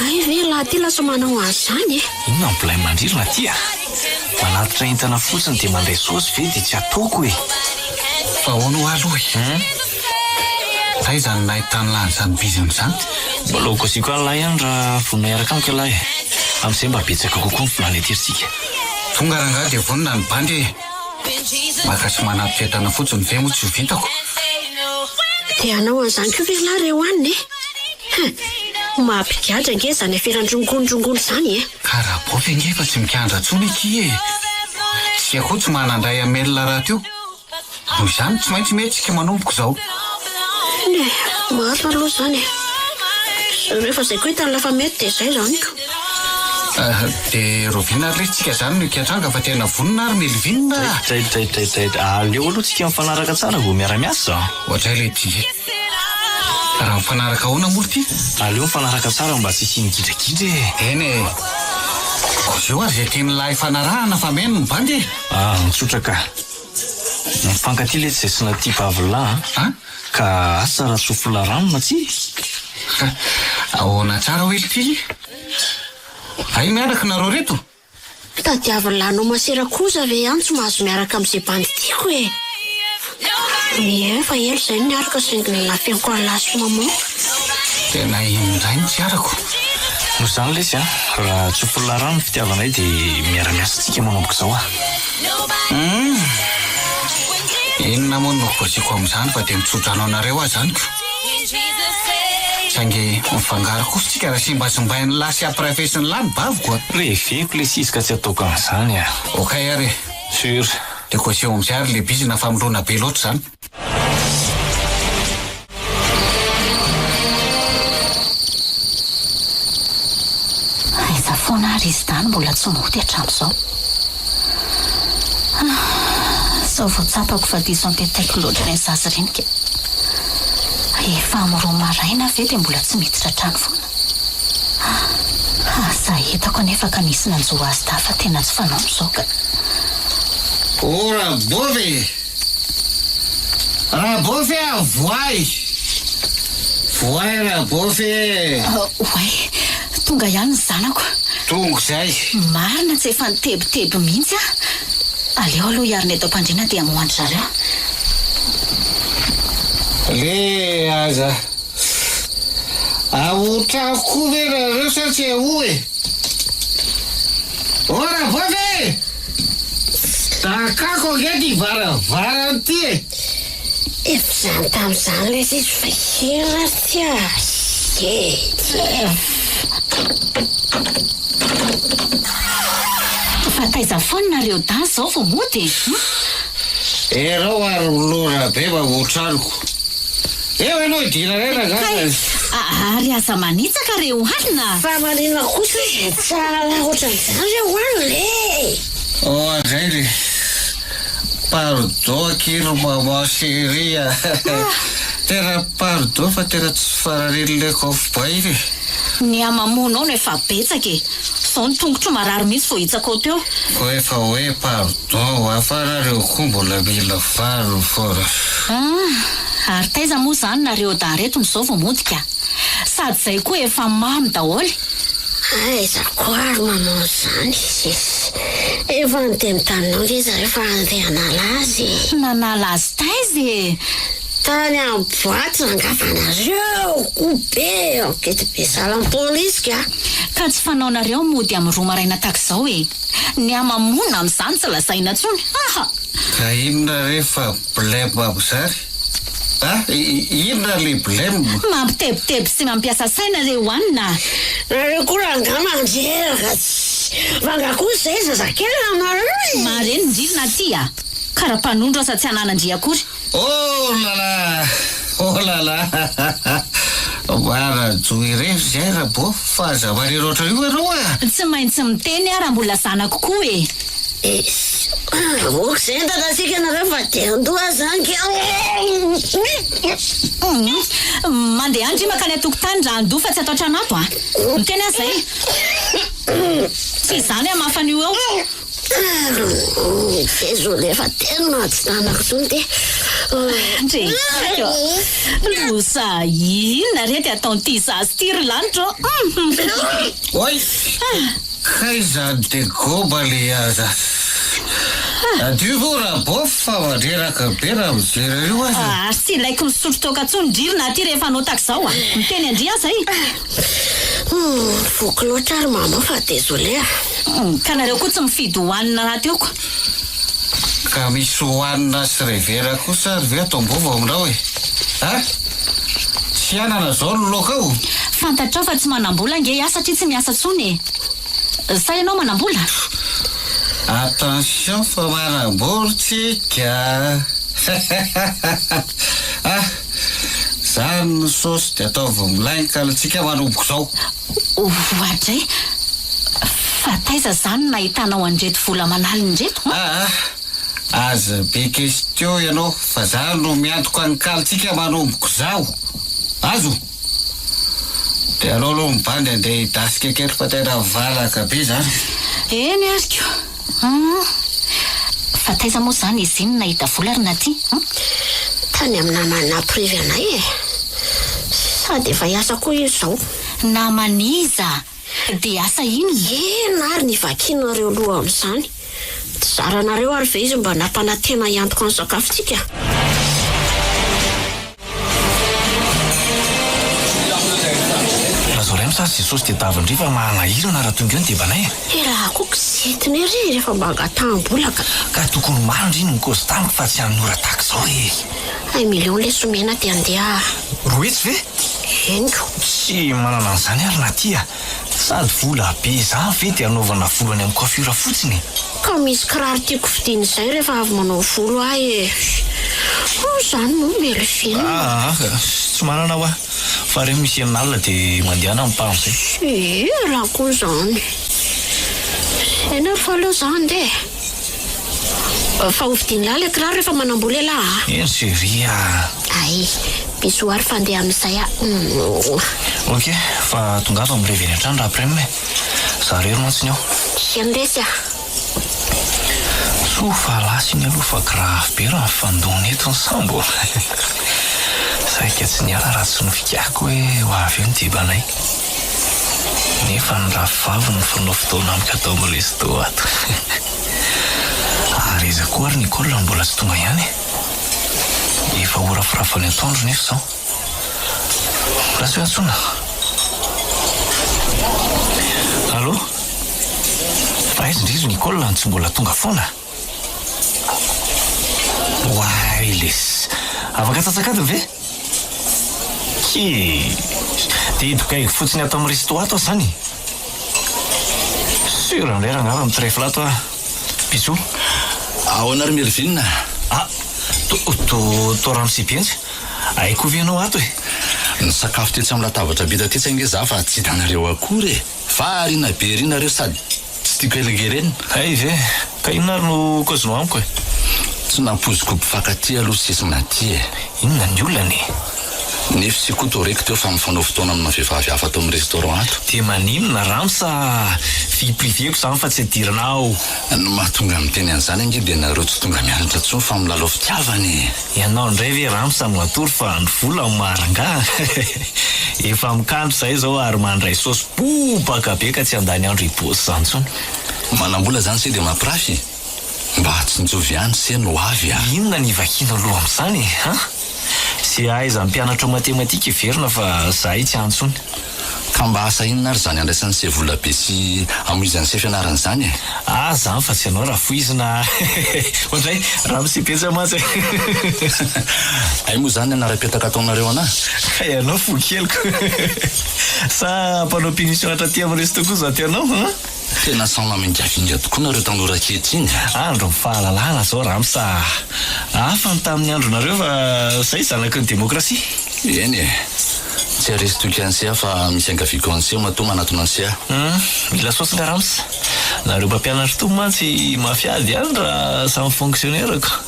Ay ve lahy ty lasa manao an'izany e? Inona ny blème mandrirona ty a? Manatitra entana fotsiny dia mandray saosy ve dia tsy ataoko e. fa ahoana ho aloha e? Taizany nahitany lany izany biziny izany. Mbola kosiko an'lahy ihany raha vonona iaraka amiko lahy e. Amin'izay mba betsaka kokoa ny volana etirsika. Tonga rangaha dia vonona ny bandy e. Maka sy manatitra entana fotsiny ve moa tsy ho vitako. Dia anao an'izany koa ve lahy reo aniny e? Mampigadra nge izany aferan-drongony izany e. Ka raha bofy nge fa tsy mikandra tsony eky e. Tsy akoho tsy manandray amelona raha teo. Noho izany tsy maintsy mihetsika manompoko izao. Mahafa aloha izany e. Rehefa izay koa hitany lafa mety dia izay izany ko. Dia roviana resitsika izany no ikatranga fa tena vonona ary Melvin. Aleo aloha tsika mifanaraka tsara vao miara-miasa. Ohatray le ty. Raha mifanaraka ahoana moa ty? Aleo mifanaraka tsara mba tsy hisiany gidragidra e. Eny e. Kozy eo ary izay tiany lahy fanarahana fa meno ny bandy e. Mitsotra ka. Mifankaty le tsy zay sy bavilahy ka asa raha tsofola ranona ty. Ahoana tsara hoe ty? Ay miaraka nareo reto? Tadiavin'lanao masera kosa ve ihany tsy mahazo miaraka amin'izay bandy tiako e. Fa elo izay niaraka saingy ny lafiako lahy sy mamao. Tena indray ny tsy arako. No izany lesy a, raha tsofola rano ny fitiavanay dia miara-miasa tsika manompoko izao a. Inona moa no kosiko amin'izany fa dia mitsodrano anareo azy zany ko. Saingy mifangaro kosa tsika raha simbazimbain'ny lahy sy amprafesin'ny lahy ny baviko a. Reveko le sisy ka tsy ataoko amin'izany a. Okay ary. Sur. Dia koseo amin'izay ary le bizina famolona be loatra izany. Aiza foana ary izy tany mbola tsy mody hatramin'izao. Sao vao tsapako fa diso ampitaiko loatra ireny zaza ireny ke. Efa amiroa maraina ve dia mbola tsy miditra trano foana. Asa hitako anefa ka nisy nanjoa azy tafa tena tsy fanao amin'izao ka. Rabofy! Rabofy a voay! Voay Rabofy! Oay, tonga ihany ny zanako. Tonga izay. Marina tsy efa nitebiteby mihitsy a. Aleo aloha hiarina eto am-pandriana dia moandry zareo. Le aza aotrako ve nareo sa tsy aho e. Rabofy! Takako angety varavarany ty e. Efa izany tamin'izany le izy fa hira ty Fa taiza foana nareo da zao vao mody. Erao ary lora be mba ho tranoko. Eo ianao idina rena gaga. Ary aza manitsaka reo hanina. Fa marina kosa izay tsara ohatran'izany reo hanina Andray ry pardon kely maman chérie tena pardon fa tena tsy fararelinako avy ry Ny amamonao no efa betsaka e. Zao ny tongotro marary mihitsy vao hitsako teo. ko efa hoe pardon afarareo koa mbola mila varo fora Ary taiza moa zany nareo dareto m'izao vao modika. Sady zay koa efa mamy daholy. Aiza koa ary manao izany efa ndeha mitanonao nge izy rehefa andeha hanala azy Nanala azy taiza e. tany amin'ny boaty nangavanareo kobe ankety be salam-polisy ka Ka tsy fanaonareo mody amin'ny roa maraina tak'izao e. Ny amamona amin'izany tsy lazaina tsony. ka inona rehefa blème abizary inona le blème Mampitebiteby sy mampiasa saina reo hanina. nareo koa ranga manjeraka vanga koa izay zazakely anareo Mareny ndrina aty a. Karapanondro asa tsy ananandria akory. oh là là marajo irery zay rabo fa zavary roatra io ianao Tsy maintsy miteny raha mbola zanako koa e. Voko izay ntatasika nareo fa dia andoha zany Mandeha andry makany atokotany raha andoha fa tsy atao tranato a. Miteny azy zay. Tsy izany amafany io eo. désolé fa tena tsy tanako tsony de Ndrekako. Losa inona rety ataon'ity zazy ty ry lanitro. oi kaiza de goba le aza adio vo rabo fa mandreraka be raha mijery io azy Sy ilaiko misotro toka tsony ndririna aty rehefa anao tak'izao a. Miteny andria zay. Voko loatra ary mama fa désolé Ka nareo koa tsy mifidy hohanina raha teo ko. ka misy hohanina sy revera kosa ary ve atao-bova aminao e tsy anana zao no loka ao Fantatrao fa tsy manambola nge ia satria tsy miasa tsony e. Sa ianao manambola? attention fa manambolintsika zany no sosy de ataovy milainy ka latsika manomboko zao Ohatray. Fa taiza zany nahitanao andreto vola manaliny ndreto? aza be question ianao fa za no miantoko ankalitsika manomboko zao azo de anao aloha mibandy andeha hidasika kely fa tena valaka be zany Eny ariko. Fa taiza moa zany izy iny nahita vola ary naty? tany amin'ny namana privé anay e sady efa hiasa koa izy zao Namaniza. De asa iny? Ary nivakinareo loha amin'izany tsy zaranareo ary ve izy mba nampanatena iantoko ny sakafotsika Raha zao ray misary jesosy de davindriva mahanahirana raha tonga eo ny debanay raha koa kizetiny ry rehefa mba angatam-bolaka ka tokony maro ndriny ny kozy tamiko fa tsy hanora tak'izao e. 1 million le somena de andeha Roetsy ve? eniko Tsy manana an'izany ary natia. Sady vola be zany ve de anaovana volany amin'ny coiffure fotsiny. ka misy kiraro tiako vidiana izay rehefa avy manao volo ahy zany no melofina Tsy manana hoa fa reo misy amin'alina de mandehana amin'ny mpano zay. raha koa zany ena ry fa leo zany de fa hovidiana lahy le kiraro rehefa manambola lahy Eny seria. ay biso ary fandeha amin'izay Ok, fa tongava mireveny an-trano raha après-midi. Za rery mantsiny ao. sy andesy So fa lasiny aloha fa grave be raha fandona eto ny sambo. Saika tsy niala raha tsy nofikako hoe ho avy eo ny debanay. Nefa ny ravavy no fanao fotoana amiko atao amin'ny resto ato. Ary iza koa ary Nicole mbola tsy tonga ihany. Efa ora firafany atoandro nefa zao. Raha tsy antsona. Allô? Fa aiza indrizo Nicole no tsy mbola tonga foana? Wai les afaka tsatsakadiny ve? Tsy de hidokaiky fotsiny ato amin'ny resto ato zany. Sûr indray raha ngava mitrefy lato a. Bisous. Ahoana ary Melvin? To rano sy bentsy. Aiko vianao ato e. Ny sakafo tetsy amin'ny latabatra be tatetsy ange za fa tsy hitanareo akory fa rina be rinareo sady tsy tiako elangereny. Ay ve ka inona ary no kozonao amiko e? Tsy nampoziko mpifankaty aloha sesina ty e. Inona ny olany? Nefa sy koa toreko teo fa mifanao fotoana amina vehivavy hafa tao amin'ny restaurant ato. Dia maninona Ramsa? Vie priveko zany fa tsy adiranao. No mahatonga miteny an'izany ange dia nareo tsy tonga mianatra intsony fa milalao fitiavany. Ianao indray ve Ramsa no atory fa ny vola maranga. Efa mikandro zay zao ary mandray saosy bobaka be ka tsy andany andro ibosy zany intsony. Manambola zany se dia mampirafy. Mba tsy nijovy ihany se no avy a. Inona ny vakiana aloha amin'izany ha? Sy aiza mpianatra matematika iverina fa zahay tsy antsony. Ka mba asa inona ary zany andraisan'ny sevola be sy amoizan'ny se fianaran'izany e? Zany fa tsy ianao raha foizina. Ohatray raha misipetsa matsy. Ay moa zany anara-petaka ataonareo anahy. Ka ianao fo keliko. Sa mpanao punition hatraty amin'ny resto koa za tianao ha? Tena samy amingavinga tokoa nareo tanora kehitriny. Andro fahalalana zao Ramsa. Hafa ny tamin'ny andronareo fa zay zanaky ny demokrasia. Eny e. Tsy aresy toky an'se fa misy angaviko an'se matoa manatona an'se. Mila saosy nga Ramsa. Nareo mpampianatra to mantsy mafiady ihany raha samy fonctionnaire ka.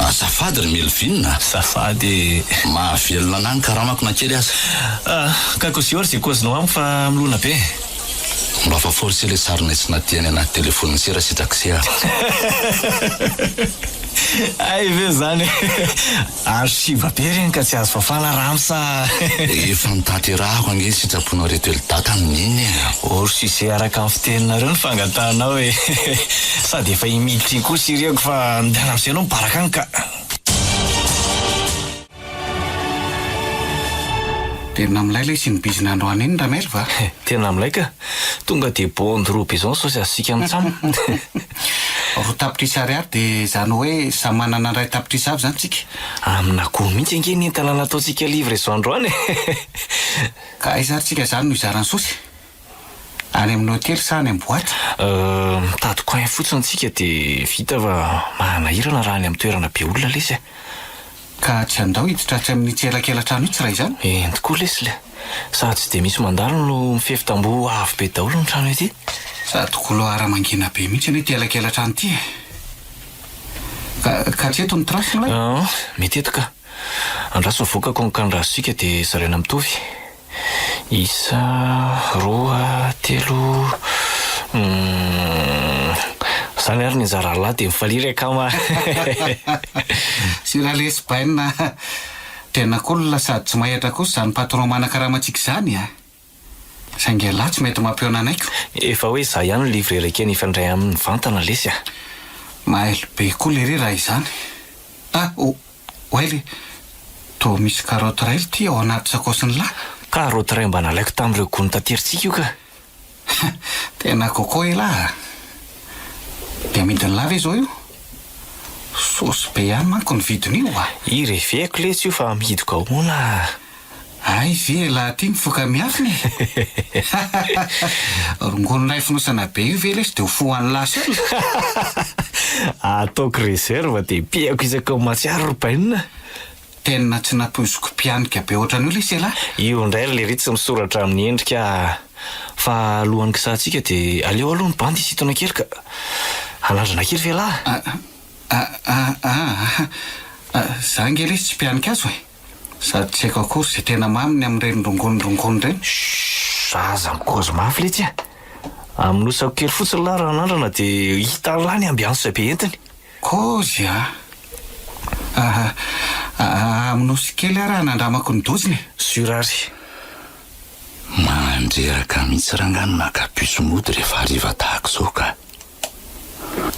Azafady ry Melvina. Azafady. Mahavelona anany karamako na kely aza. Ka kosiory zay kozonao amiko fa milona be. Mba fa force le sarina tsy natiany anaty telefôny se raha sitraksea. Ay ve zany. Arsiva be reny ka tsy azo fafana Ramsa. Efa nitaterahako ange sitraponao reto eldatany niny. Orsy izay araka amin'ny fiteninareo ny fangatanao e. Sady efa imilitra iny koa siriako fa ndana amin'izay anao mibaraka any ka. Tena milay lay sy ny bizina androany iny Ramel va? Tena milay ka. Tonga dia bondro be zao saosy asika mitsamo. Ro tapitrisy ary dia zany hoe samy manana ray tapitrisy avy zany tsika. Amina koa mihitsy ange ny entana nataontsika livre zao androany. Ka aiza ary tsika zany no izarany sosy? Any amin'ny hotely sa any amin'ny boaty? Mitady coin fotsiny tsika dia vita fa manahirana raha any amin'ny toerana be olona lesy. Ka tsy andao hiditra amin'ny tselakelan-trano itsy raha izany? Tokoa lesy le. Sady tsy dia misy mandalo no mifefy tamboho avo be daholo ny trano ety. Sady kolo ara-mangina be mihitsy ny telakela-trano ity. Ka tsy eto ny trasy no lay? Mety eto ka. Andraso vokako ny kandrasika dia zaraina mitovy. Isa, roa, telo. Zany ary ny zara lahy dia mifaliry akama. Sy raha lesy baina tena kolona sady tsy mahitra kosa zany patron manakaramantsika zany a. Saingy lahy tsy mety mampiona anaiko. Efa hoe za ihany ny livre raika nifandray amin'ny vantana lesy a. Mahaelo be koa le re raha izany. Oaily, to misy karoty ray ty ao anaty sakosiny lahy. Karoty ray mba nalaiko tamin'ireo gony tateritsika io ka. Tena kokoa e lahy. Dia midiny lava izao io. Saosy be ihany manko ny vidiny io a. Ireveko lesy io fa midiko ahoana. Ay ve laha ty mifoka miafiny. Rongononay finosana be io ve lesy dia ho fohan'ny lasy io. Ataoko reserve dia piako isaka matsiaro robainina. Tena tsy napoiziko mpianika be ohatrany io lesy lahy. Io indray le ritsy misoratra amin'ny endrika fa alohan'ny kisantsika dia aleo aloha ny bandy isitona kely ka halandrana kely ve lahy. Za nge lesy tsy mpianika azy hoe. Sady tsy haiko akory izay tena maminy amin'ireny rongonirongony ireny. Zaza mikozy mafy letsy a. Aminosako kely fotsiny lahy raha nandrana dia hita lany ambianso izay be entiny. Kozy a. Aminosy kely raha nandramako ny doziny. Surary. Mandreraka mihitsy rangano makapiso mody rehefa hariva tahako izao ka.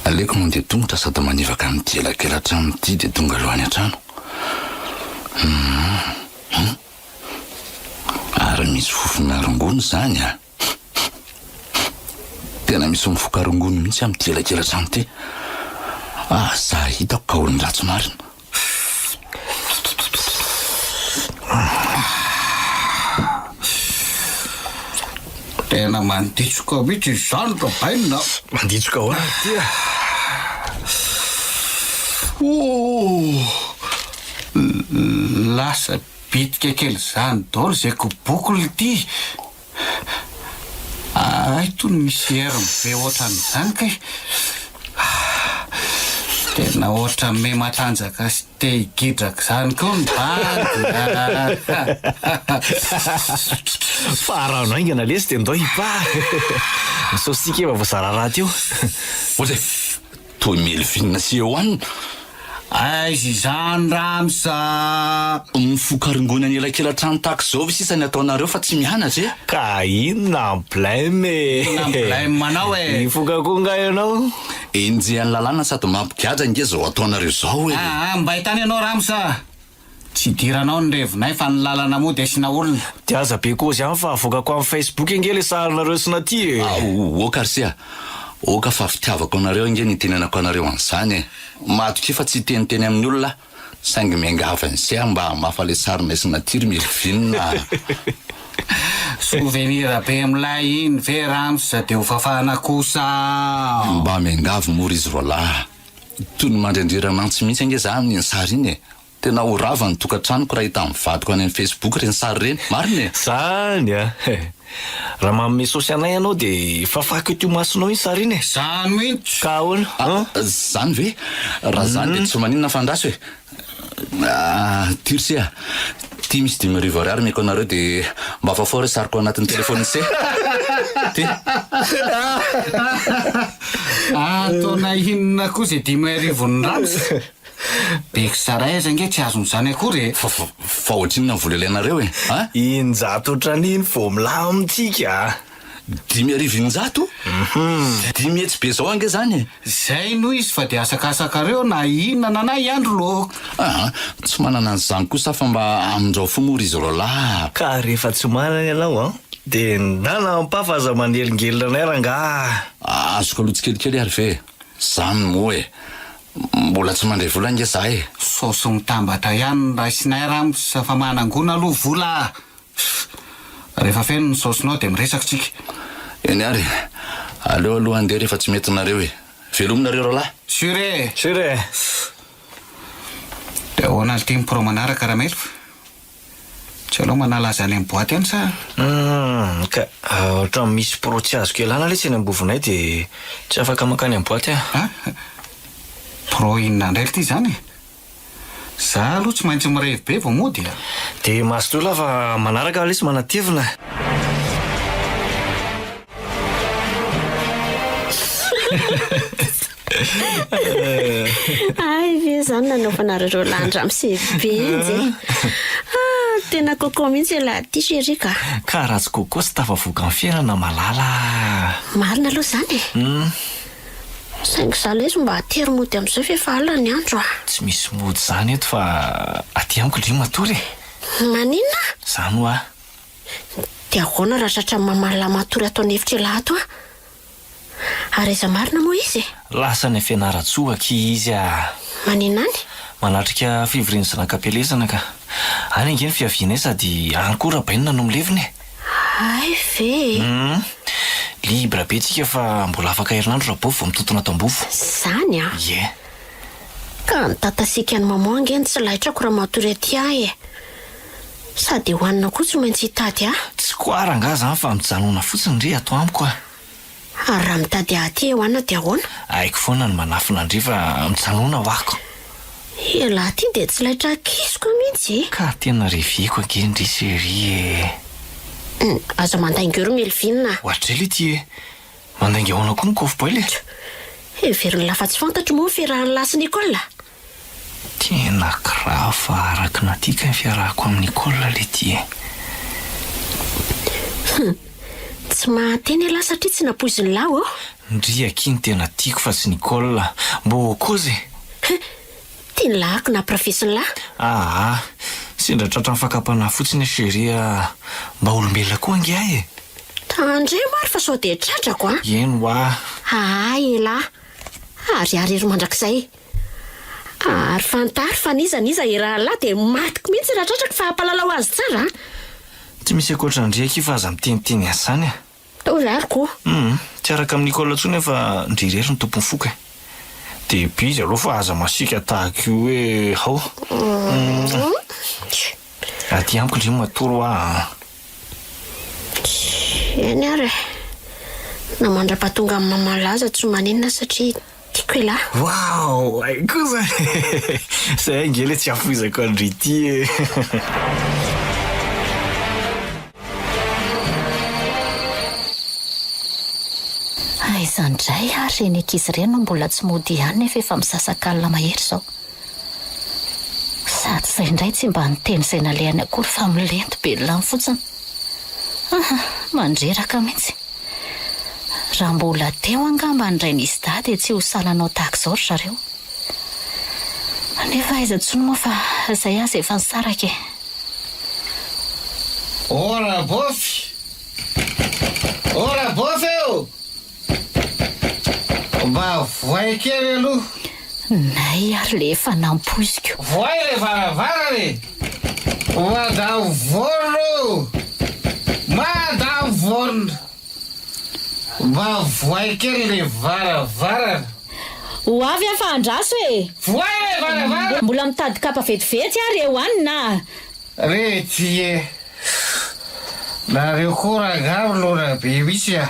Aleoko mandeha tongotra sady manivaka amin'ny telakela-trano ity dia tonga alohan'ny an-trano. Ary misy fofona rongony zany a. Tena misy mifoka rongony mihitsy amin'ny telakela-trano ity. Za hitako ka olony ratsy marina. Tena manditsoka mihitsy izany ka bainina. Manditsoka ahoana ty a? Lasa bitika kely zany daholo zay kobokolo ity. Ay, toy ny misy heriny be ohatran'izany kay. Tena ohatra me matanjaka sy te higidraka zany koa ny bandy. Farano aingana lesy dia ndao hipa. Ny saosika efa voazara raha teo. Ozy toy Melvin sy eo anina. Aizy izany Ramsa. Mifokaringona ny elakelan-trano tahaka izao sisa ny ataonareo fa tsy mianatra e. Ka inona blème Blème manao e. Nifokakonga ianao. Enjehan'ny lalàna sady mampigadra nge zao ataonareo zao e. Mba hitany ianao Ramsa. Tsy diranao ny revinay fa ny lalana moa dia asina olona. Dia aza be koa zany fa avokako amin'ny Facebook nge le sarinareo sy naty e. Oka Arsia. Oka fa fitiavako anareo nge nitenenako anareo an'izany e. Matoky fa tsy teniteny amin'ny olona saingy miangava ny sia mba mafale sarina sy natiry Melvin. Souvenir be milay iny ve Ramsa dia ho fafana kosa. Mba miangava mora izy roalahy. Toy ny mandrendreranantsy mihitsy nge za amin'ny sary iny e. Tena ho rava ny tokantranoko raha hita amin'ny vadiko any amin'ny Facebook reny sary reny. Marina e. Zany a. Raha manome saosy anay ianao dia fafako ito masonao iny sary iny e. Zany mihitsy. Ka ahoana? Zany ve? Raha zany dia tsy maninona fandraso e. Tirsia, ty misy 5,000 ariary meko anareo dia mba fafao sariko anatin'ny telefôny se. Ty. Ataona inona koa izay 5,000 ny Ramsa. Beko sara aiza nge tsy azon'izany akory e. Fa ohatrinona vola ilainareo e. Injato ohatran'iny vao milay amintsika. 5,000? 10 tsy be zao ange zany e. Zay noho izy fa dia asakasakareo na inona na iandro lo. Tsy manana an'izany kosa fa mba amin'izao fomora izy roalahy. Ka rehefa tsy manana ianao dia ndana ampafa aza manelingelina anay rangaha. Azoko aloha tsikelikely ary ve. Zany moa e. Mbola tsy mandray vola nge za e. Saosy mitambatra ihany raha sinay Ramsa fa manangona aloha vola. Rehefa feno ny saosinao dia miresaka tsika. Eny ary, aleo aloha andeha rehefa tsy mety nareo e. Velominareo roalahy. Sure. Dia ahoana ity mipro manaraka karamelo. Tsy aloha manalaza any amin'ny boaty any sa? Ka ohatra misy pro tsy azoko ialana le tsy eny ambovinay dia tsy afaka makany amin'ny boaty Pro inona indray ity zany e. Za aloha tsy maintsy mirevy be vao mody. Dia masotola fa manaraka lesy manatevina. Ay ve zany nanaovanareo landra misebenjy. Tena koko mihitsy la ty sherika. Ka ratsy kokoa sy tafavoaka amin'ny fiainana malala. Marina aloha zany e. Saingy za lesy mba atery mody amin'izao fefa alina ny andro Tsy misy mody zany eto fa aty amiko le matory. Maninona? Zany ho Dia ahoana raha tratra mamala matory ataony hevitra lahato Ary aiza marina moa izy? Lasa ny fianaratsoaka izy Maninona any? Manatrika fivoriana sy nakapelezana ka. Any ange ny fiavianay sady any koa rabainina no mileviny. Ay ve. Libra be tsika fa mbola afaka herinandro raha bofo mitotona tambofo. Zany Ie. Ka ny tatasika ny maman angeny tsy lahitrako raha matory aty e. Sady hoanina koa tsy maintsy hitady Tsy koa ranga zany fa mijanona fotsiny ndre ato amiko Ary raha mitady aty hoanina dia ahoana? Aiko foana ny manafina ndre fa mijanona ho ako. Ela aty dia tsy lahitra kisoko mihitsy. Ka tena revieko ange ndre série Aza mandaingero Melvin. Ohatr'ely ity mandainga ahoana koa ny kofo-boily Heveriny lafa tsy fantatro moa fiarahan'ny lasy Nicole. Tena kira fa araky natika ny fiarahako amin'ny Nicole le ty Tsy mahateny lahy satria tsy napoiziny lahy Ndriaky ny tena tiako fa tsy Nicole. Mbo kozy Tiany lahako na profesiny lahy. Sendra tratra ny fakapana fotsiny sheria mba olombelona koa ange Tandre maro fa sao dia tratrako Eno Ay lahy. Ary ro mandrakizay. Ary fantary fa nizaniza iraha lahy dia matiko mihitsy raha tratrako fa hampalalao azy tsara Tsy misy akoatra ndriaky fa aza miteniteny asany Taozary koa. Tsy araka amin'ny Nicole tsony fa ndrirery ny tompony foka dia bizy aloha fa aza masika tahaka io hoe hao aty amiko indriny matoro eny ary na mandra-pahatonga amin'ny mamalaza tsy maninona satria tiako elahy. Wow, ay kosa zay ngely tsy afoizako andrity Izandray ary ny ankizy ireny mbola tsy mody ihany nefa efa misasakalina mahery izao. Sady izay indray tsy mba niteny izay nalehany akory fa milento be lany fotsiny. Mandreraka mihitsy. Raha mbola teo angamba indray nisy dady dia tsy ho salanao tahaka izao ry zareo. Nefa aiza tsony moa fa izay azy efa nisaraka e. Ora bofy eo! Mba voay kely aloha. Nay ary le efa nampoiziko. Voay le varavarany. Madame Vorno. Madame Vorno. Mba voay kely le varavarana. Ho avy afa andraso e. Voay le varavarana. Mbola mitady kapa vetivety ary eo anina. Rety e. Nareo korangaro lona be mihitsy a.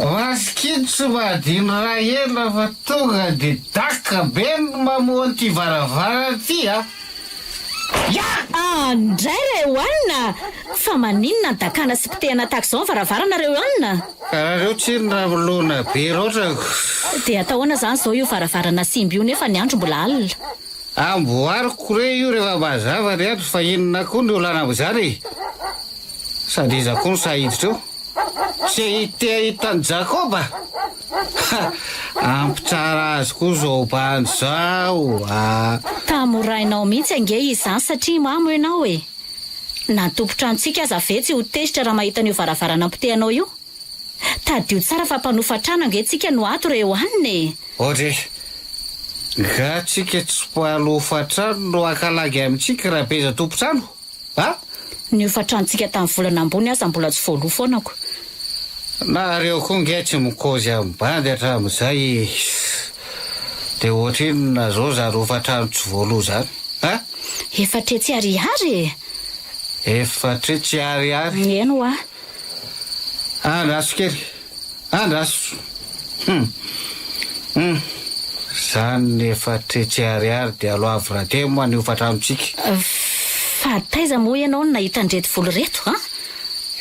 Maskiny tsy madiny raha ela fa tonga dia daka be ny mamoa ty varavarana ty a. Andray re hoanina. Fa maninona dakana sy pitehana tahaka izao varavarana reo anina. Karareo tsy nramilona be rotrako. Dia atahoana zany izao io varavarana simby io nefa ny andro mbola alina. Amboariko re io rehefa mazava ny andro fa inona koa ny olana amin'izany. Sady iza koa ny sahiditra eo. Tsy hite hitany Jakoba. Ampitsara azy koa zao bany zao. Tamorainao mihitsy ange izany satria mamo ianao e. Natompotrantsika aza ve tsy ho tesitra raha mahita an'io varavarana ampitehanao io. Tadio tsara fa mpanofatrano angentsika no ato re hoanina e. Otre, ga tsika tsy mpanofatrano no akalagy amintsika raha beza tompotrano. Ny ofatrantsika tamin'ny volana ambony aza mbola tsy voaloha foanako. Nareo koa nge tsy mikozy amin'ny bandy hatramin'izay dia ohatrinona zao zany ofatrano tsy voaloha zany. Efatra tsy ariary e. Efatra tsy ariary. Eno a. Andraso kely. Andraso. Zany efatra tsy ariary dia aloha avy raha te moa ny ofatranontsika. Fa taiza moa ianao no nahita ndreto volo reto a?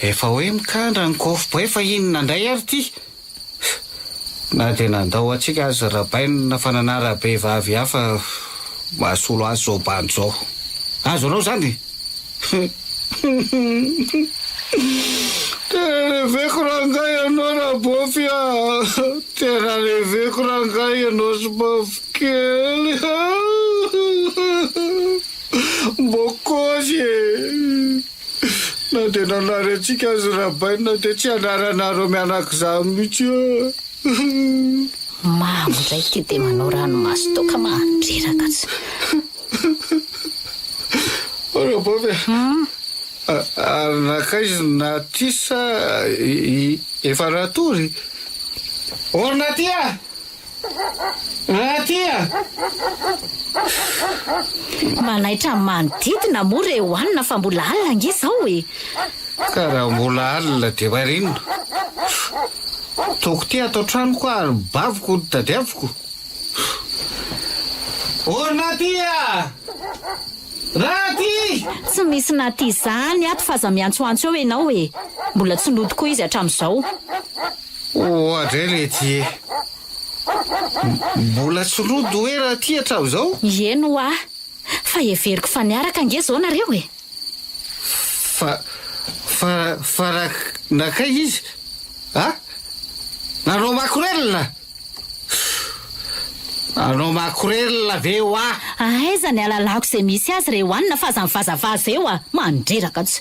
Efa hoe mikandra ny kofo efa inona indray ary ty. Na dia nandao atsika azy rabaina fananara be vavy hafa mahasolo azy zao bany zao. Azo anao zany. Tena leveko rangay ianao rabofy a. Tena leveko rangay ianao somavokely. Mbokozy e. Na dia nanary antsika azy rabaina dia tsy anaranareo mianak'izany mihitsy a. Mamo indray ty dia manao ranomasy toka mandreraka tsy. Rabofy arinakaizy na ty sa efa ratory. Orona ty a. Raha ty a. Manaitra manodidina moa re hoanina fa mbola alina nge izao e. Ka raha mbola alina dia marinona. Toko ty atao trano koa ary baviko ny tadiaviko. Orona ty a. Raha ty. Tsy misy naty izany ato fa aza miantsoantso eo ianao e. Mbola tsy nody koa izy hatramin'izao. Ohatra le ty e. Mbola tsy nody hoe raha ty hatramin'izao. Eno a. Fa everiko fa niaraka nge zao nareo e. Fa nakay izy. Nanao makorelina. Nanao makorelina ve ho a. Aiza ny alalako izay misy azy re hoanina fa aza mivazavaza eo a. Mandreraka tsy.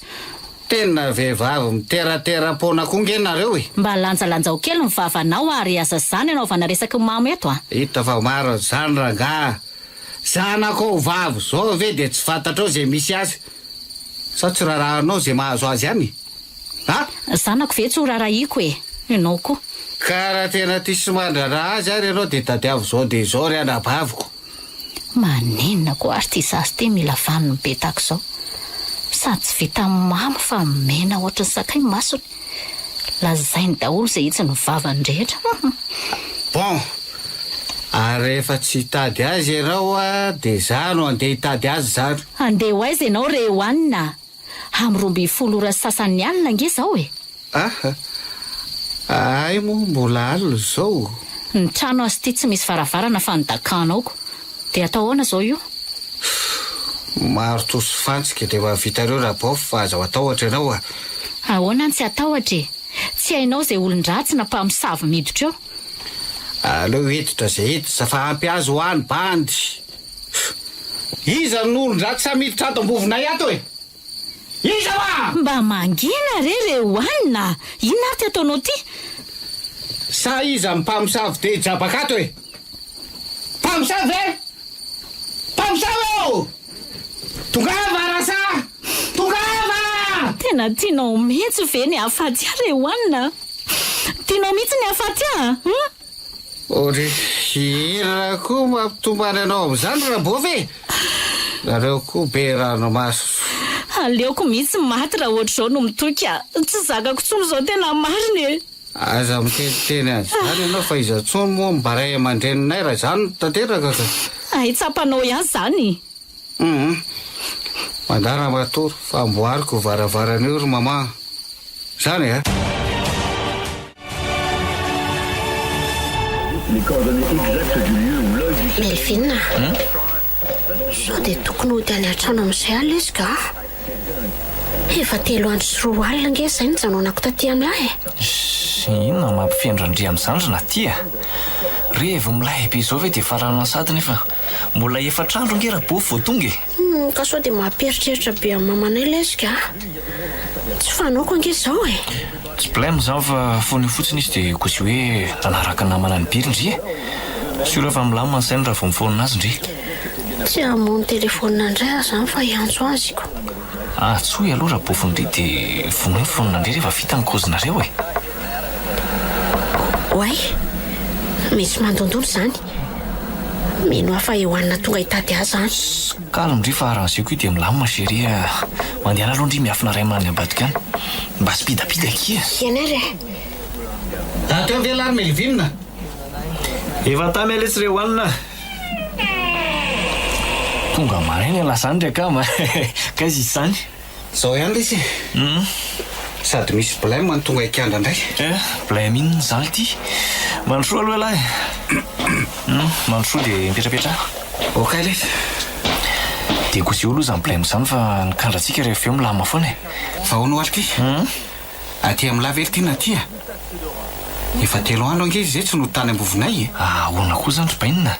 Tena vehivavy miterateram-pona koa nge nareo e. Mba lanjalanjao kely ny vavanao ary aza zany anaovana resaky mamo eto a. Hita fa maro zany ranga. Zanako vavy zao ve dia tsy fantatrao zay misy azy. Sa tsy rarahanao zay mahazo azy any. Zanako ve tsy ho rarahiko e. Ianao koa. Karaha tena ty sy mandraraha azy ary ianao dia tadiavo zao dia zao ry anabaviko. Maninona Inona koa ary ty zasy ty mila vanony be tahaka izao. Sady tsy vita mamy fa mena ohatry ny sakay masony. Lazainy daholo izay hitsy ny vavany rehetra. Bon, ary rehefa tsy hitady azy ianao dia za no andeha hitady azy zany. Andeha ho aiza ianao Rehoanina? Amin'ny 12 sasany alina nge izao e. Ay moa mbola alina izao. Ny trano azy ty tsy misy varavarana fa ny dakanaoko. Dia atao ahoana izao io? Maro tosy fantsika dia mahavitareo raha bao fa aza ho atahotra ianao Ahoana ny tsy atahotra? Tsy hainao izay olon-dratsy na mpamosavy miditra eo? Aleo hiditra izay hiditra fa ampy azy ho any bandy. Iza no olon-dratsy sa miditra ato ambovonay ato e? Iza ma? Mba mangina re Rehoanina. Inona ary ty ataonao ty? Sa iza mpamosavy dia jabaka ato e? Mpamosavy e? Mpamosavy o! Tongava rasa! Tongava! Tena tianao mihitsy ve ny hafaty ahy Rehoanina? Tianao mihitsy ny hafaty ahy? Ore, ina koa mampitombany anao amin'izany raha ve? Nareo koa be rano maso. Aleoko mihitsy maty raha ohatr'izao no mitoka. Tsy zakako tsony izao tena mariny e. Aza miteniteny azy zany ianao fa iza tsony moa mibaray aman-dreninay raha zany no tanteraka ka. Ay, tsapanao ihany zany. Mandana matory fa amboariko varavaran'io ry mama. Zany e? Les coordonnées exactes du lieu où l'œil du Melvina, sao dia tokony hody any an-trano amin'izay alina izy ka? Efa 3 andro sy 2 alina nge izay ny janoanako taty amin'ahy e. Inona mampifendrandry amin'izany ry Natia? Rehefa milay be izao ve dia farana sady nefa mbola 4 andro nge raha bofo vao tonga e. Ka sao dia mamperitreritra be amin'ny mamanay ilay izy ka? Tsy fanaoko ange izao e. Tsy problème izany fa foana io fotsiny izy dia koa sy hoe nanaraka namana ny birindry e. Sy rehefa milamina ny sainy raha vao mifoana azy ndry. Tsy hamono telefonina indray aho izany fa hiantso aziko. Tsy hoe aloha raha bofo indray dia vonoiny fonina indray rehefa vita ny kozinareo e. Oay, misy mandondolo izany. Mino afa Rehoanina tonga hitady azy zany. Kalindry fa aran'izay koa dia milamina chérie. Mandeha aloha ndry miafina ray amany ambadika any. Mba sy pidapidaka ia. Ianary e. Ateo velary Melvina. Efa tamy aletsy Rehoanina. Tonga maraina lasany ndray kama. Ka izy izany. Zao ihany izy. Sady misy problème ny tonga ikandra indray. Problème inona zany ity? Mandrosoa aloha lahy. Mandrosoa dia mipetrapetra. Okay lay. Dia koa sy io aloha zany problème zany fa nikandratsika rehefa eo milamina foana e. Fa hono ality? Aty amin'ny lavely ty Natia. Efa 3 andro ange izy zay tsy no tany ambovonay e. Ahoana koa zany bainina.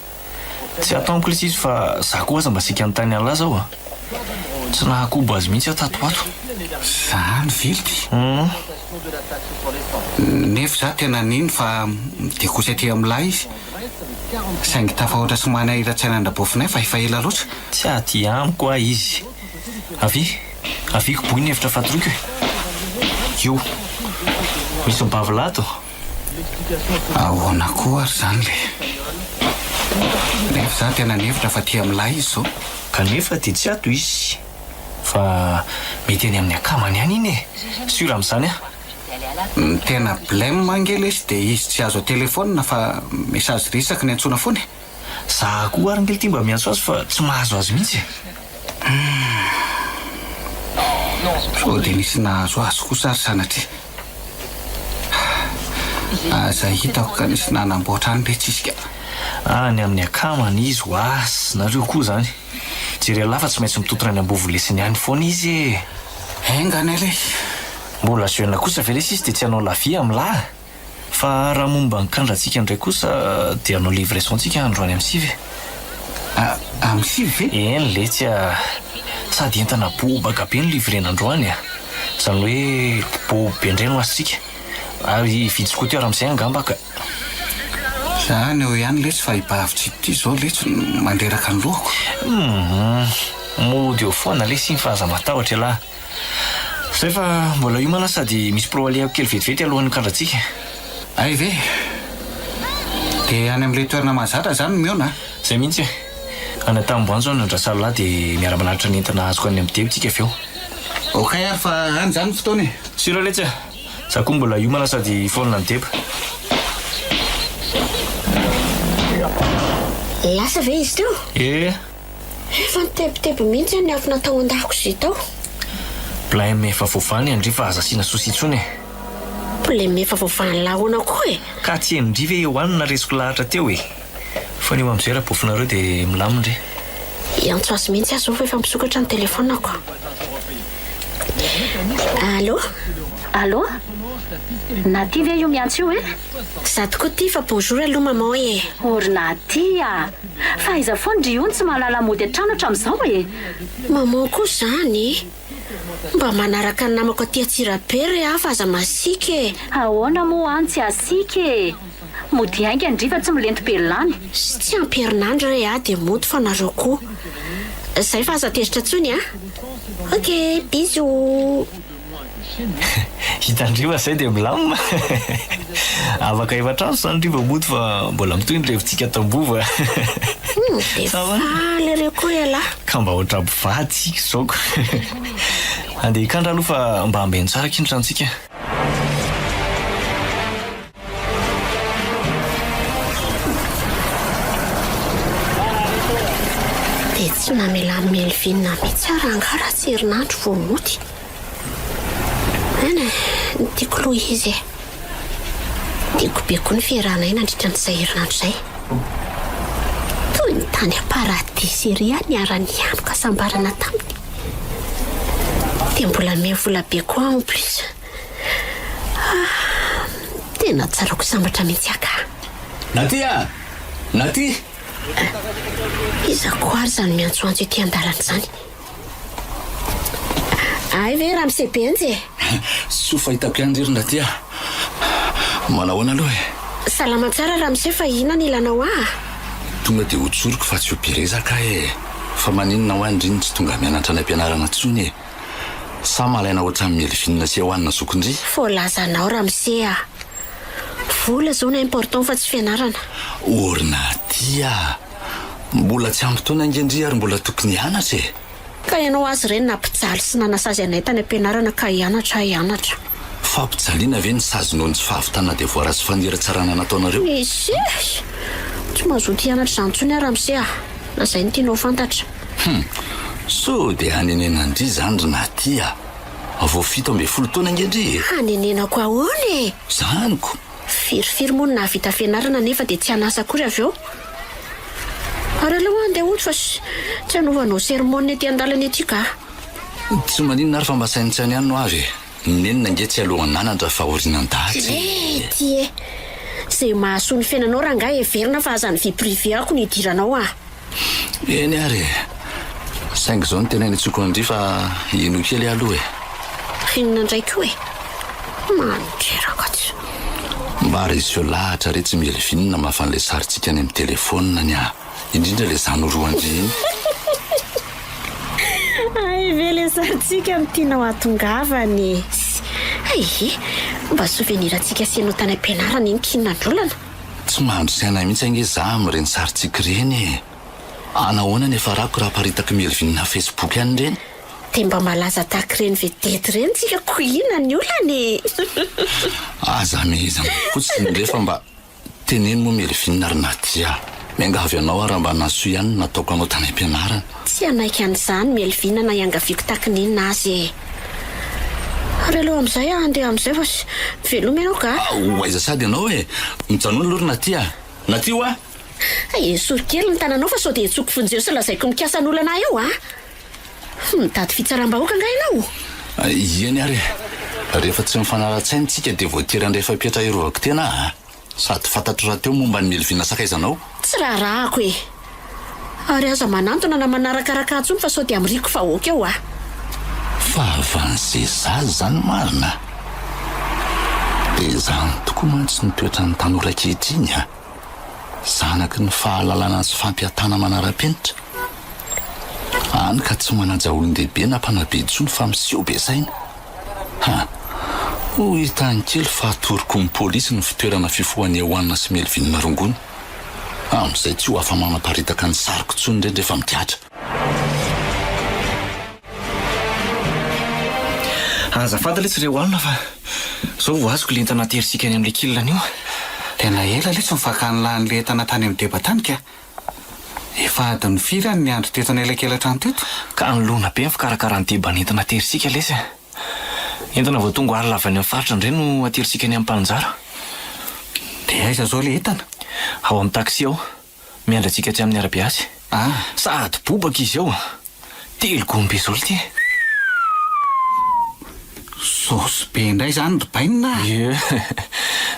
Tsy atao amiko lesy izy fa za koa aza mba sika ny tany alina zao Tsy nahakobo azy mihitsy tato ato. Zany vely ty. Nefa za tena niny fa dia kosa aty amin'lahy izy. Saingy tafahoatra sy manay ira-tsaina andabofinay fa efa ela loatra. Tsy aty amiko koa izy. Aviko boiny hevitra fatoriko e. Io. Misy mibavolato. Ahoana koa ary zany le. Nefa za tena nihevitra fa ty amin'lahy izy zao. Kanefa dia tsy ato izy. Fa mety any amin'ny akamany ihany iny e. Sura amin'izany a. Tena problème angela izy dia izy tsy azo telefônina fa message resaky ny antsona foana. Za koa ary ngely ty mba miantso azy fa tsy mahazo azy mihitsy. Sao dia nisy nahazo azy kosa ary sanatria. Aza hitako ka nisy nanamboatra any retsisika. Any amin'ny akamany izy ho asy nareo koa zany. Jery lafa tsy maintsy mitotora any ambovo lesiny any foana izy e. Engany ilay. Mbola jeune kosa ve lesy izy dia tsy hanao lavia amin'lahy. Fa raha momba nikandratsika indray kosa dia hanao livraisontsika androany amin'ny sivy. Amin'ny sivy ve? Eny le tsy sady entana bobaka be ny livrena androany a. Zany hoe bobe indray no asitsika. Ary vidy scooter amin'izay angamba ka. Zany eo ihany letsy fa hibavitsy ity zao letsy mandreraka ny lohako. Mody eo foana lesy iny fa aza matahotra lahy. Zay fa mbola io mana sady misy proalia kely vetivety alohan'ny kandratsika. Ay ve? Dia any amin'ilay toerana mahazatra zany miona. Zay mihitsy. Ana tamboany zao nandrasalo lahy dia miara-manaritra ny entana azoko any amin'ny tebotsika avy eo. Okay ary fa any zany fotoana e. Sira letsy a. Za koa mbola iomana sady foana ny tebo. Lasa ve izy teo? Efa nitebotebo mihitsy ny afo natao an-dako izy tao. Problème efa voavany andry fa azasiana sosi intsony e. Problème efa voavany lahoana koa e. Ka tsy endry ve hoanina resiko lahatra teo e. Fa ny eo amin'izay raha bofinareo dia milamindry. Antsoasy mihitsy azo fa efa misokatra ny telefonako. Allô? Allô? Naty ve io miantso io e? Za tokoa ty fa bonjour aloha maman e. Ory Naty a. Fa iza foana ndry io tsy mahalala mody an-trano hatramin'izao e. Maman koa zany. Mba manaraka ny namako aty Antsirabe fa aza masika e. Ahoana moa any tsy asika e. Mody hainga ndry fa tsy milento be lany. Sy tsy amperinandro re dia mody fa nareo koa. Zay fa aza tezitra tsony a. Ok, bisous. Hitandriva zay dia milamina. Afaka efa trano zany ndriva mody fa mbola mitoy ny revintsika tambova. Dia faly re koa ela. Ka mba ohatrabo vady zaoko. Andeha hikandra aloha fa mba ambeny tsara kiny tranontsika. Dia tsy namela Melvin mihitsy raha tsy herinandro vao mody. Ena, tiako loha izy e. Tiako be koa ny fiarahana iny nandritra n'izay herinandro izay. Toy ny tany aparadisy ery any arany ihany ka sambarana taminy. Dia mbola miha vola be koa en plus. Tena tsarako sambatra mihitsy aka. Naty a! Naty! Iza koa ary zany miantsoantso ety an-dalana izany. Ay ve raha misebenjy e. Sy ho fahitako ihany iry Naty a. Manahoana aloha e. Salama tsara raha mise fa ina ny ilanao tonga dia hotsoriko fa tsy ho berezaka e. Fa maninona ho andry iny tsy tonga mianatra ny ampianarana tsony e. Sa malaina ohatran'ny Melvin sy ahoanina zokondry. Voalazanao raha mise a. Vola zao na important fa tsy fianarana. Ory Naty a. Mbola tsy ampy taona angendry ary mbola tokony hianatra e. Ka ianao azy ireny nampijaly sy nanasazy anay tany ampianarana ka hianatra. Fampijaliana ve ny sazy noho ny tsy fahavitana dia voaratsy fanera-tsarana nataonareo? Isy tsy mazoto hianatra izany intsony raha mise a. Na izay no tianao fantatra. So dia hanenenandry izany ry Naty a. Vao 17 taona angendry. Hanenenako ahoana e. Zaniko. Firifiry moa no nahavita fianarana nefa dia tsy hanasa akory avy eo. Ary aloha andeha oto fa tsy hanovanao sermona ety an-dalana ety ka. Tsy maninona ary fa mba sainitsany ihany no avy. Nenona nge tsy alohan'ny nanandra fa orinan-datsy. Ty e. Izay mahasoa ny fiainanao raha ngahy heverina fa aza ny vie privé ako ny idiranao a. Eny ary. Saingy izao ny tena ny tsoko andry fa ino kely aloha e. Inona ndraiky hoe. Manodreraka tsy. Mba izy eo lahatra re tsy Melvin mahafan'ilay saritsika any amin'ny telefona ny a. Indrindra ilay zany roandry iny. Ay ve le saritsika tianao atongavany. Ay, mba souvenir antsika sianao tany ampianarana iny kinandrolana. Tsy mahandro saina mihitsy ange za amin'ireny saritsika ireny e. Anahoana nefa rako raha paritaka Melvin na Facebook any ireny. Dia mba malaza tahaka ireny vedety ireny tsika ko ina ny olany. Aza meheza fotsiny rehefa mba teneny moa Melvin ary Naty a. Miangavy anao raha mba nasoa ihany nataoko anao tany ampianarana. Tsy anaiky an'izany Melvin na iangaviako tahaka ninona azy e. Ary aloha amin'izay andeha amin'izay fa veloma ianao ka. Hoaiza sady ianao e. Mijanona aloha ry Naty a. Naty ho a. Ay soro kely ny tananao fa sao dia tsoko fonjeo sy lazaiko mikasan'olana eo a. Mitady fitsaram-bahoaka nga ianao. Ieny ary. Rehefa tsy mifanara-tsainy tsika dia voatery andray fapetra irovako tena a. Sady fantatro raha teo momba ny Melvin sakaizanao. Tsy raharahako e. Ary aza manantona na manarakaraka atsony fa sao dia miriko vahoaka eo a. Fa avan'izay zazy zany marina. Dia zany tokoa mantsy ny toetra ny tanora ankehitriny a. Zanaky ny fahalalana sy fampiatana manara-penitra. Any ka tsy manaja olon-dehibe na mpanabe intsony fa miseho be saina. Ho hitany kely fa atoroko ny polisy ny fitoerana fifohany hoanina sy Melvin marongony. Amin'izay tsy ho afa manaparitaka ny sariko tsony indrindra efa migadra. Azafady le tsy reo alina fa zao vo azoko le entana terisika any amin'le kilina io. Tena ela le tsy mifakany lahan'le entana tany amin'ny debatanika. Efa adiny firy any ny andro teto anelakelatra any teto. Ka nylona be ny fikarakara ny deba ny entana terisika lesy. Entana vao tonga ary lavany amin'ny faritra indray no aterisika any amin'ny mpanjara. De aiza zao le entana? Ao amin'ny taksi ao, miandratsika tsy amin'ny arabe asy. Sady bobaka izy ao, telogombe zao le ty. Sosy be indray zany ry bainina.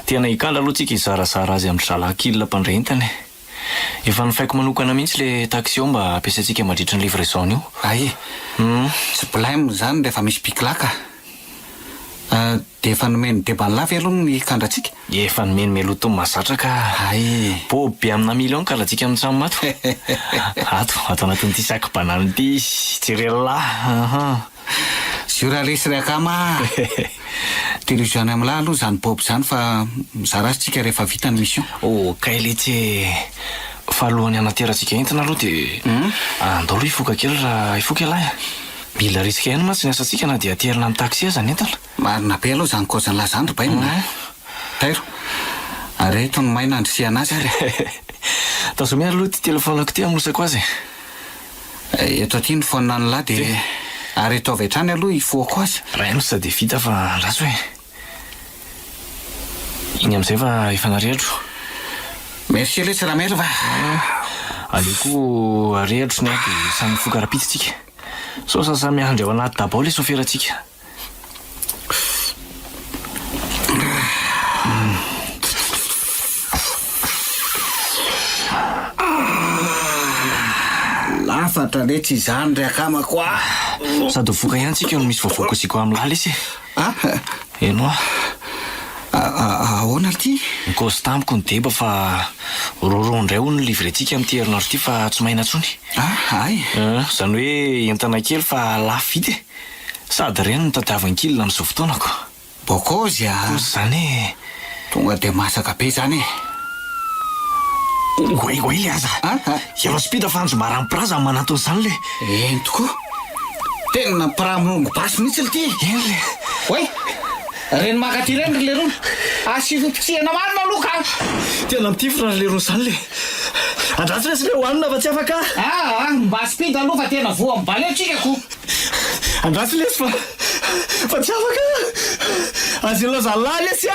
Tena ikala aloha tsika izarazara azy amin'ny zalakilina mpandray entana. Efa nifaiko manokana mihitsy le taksi ao mba ampiasaitsika mandritra ny livraison io. Ay, tsy problème zany rehefa misy piklaka. De efa nomeny debany lafy aloha ny kandratsika. Efa nomeny meloto mahazatra ka. Ay, be amina million karatsika amin'ny trano mato. Ato anatin'ity sac banane ity, jerella. Zura resy rakama. Telo izany amin'lahy aloha zany Bob zany fa mizara azy tsika rehefa vita ny mission. Kay le tsy fahalohany anateratsika entana aloha de andao aloha ifoka kely raha ifoka alahy. Mila risika ihany mantsy ny asantsika na dia aterina amin'ny taksi aza ny entana. Marina be aloha zany kaozany lahy zany ry bainina. Tairo, areto ny maina andrisihana azy ary. Tazomiary aloha ty telefonako ty amosako azy. Eto aty ny fonina ny lahy de areto avy hatrany aloha ifoako azy. Raha ino sady vita fa raso hoe. Iny amin'izay fa efa narehitro. Merci le tsy raha mero va. Aleko arehitro ny aky samy mifoka rapitsitsika. So sasa miandry ao anaty daba ao le soferatsika. Lafatra le tsy izany ry akama koa. Sady voka ihany tsika no misy voavoaka siko amin'ny lalesy. Eno Ahoana ty? Nikozy tamiko ny deba fa roro indray ho ny livrentsika amin'ity herinandro ity fa tsy maina tsony. Ay. Zany hoe entana kely fa lafo vita. Sady reny no tadiavan-kilina amin'izao fotoanako. Bokozy zany tonga de masaka be zany. Goe le aza. Iaro spida fa anjo marampiraza manaton'izany le. Eny tokoa. Tena mpiramongo basy mihitsy le ty. Eny le. Oe, reny makaty reny ry le rony. Asivopitsihana marina aloha ka. Tena mitifitra ry le rony zany le. Andraso resy le hoanina fa tsy afaka. Mba spida aloha fa tena voa mibaly atsika ko. Andraso lesy fa tsy afaka. Azy loza lahy lesy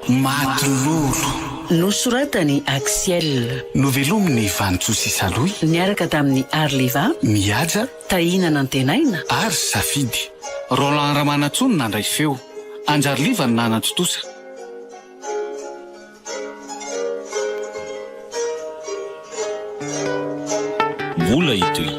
Matololo nosoratany Axiel, novelominy Vantsosi Saloy, niaraka tamin'ny Arliva, mihaja Tahina Nantenaina ary Safidy. Roland Ramanatsony nandray feo, Anjarliva ny nanatotosa. Mbola itoy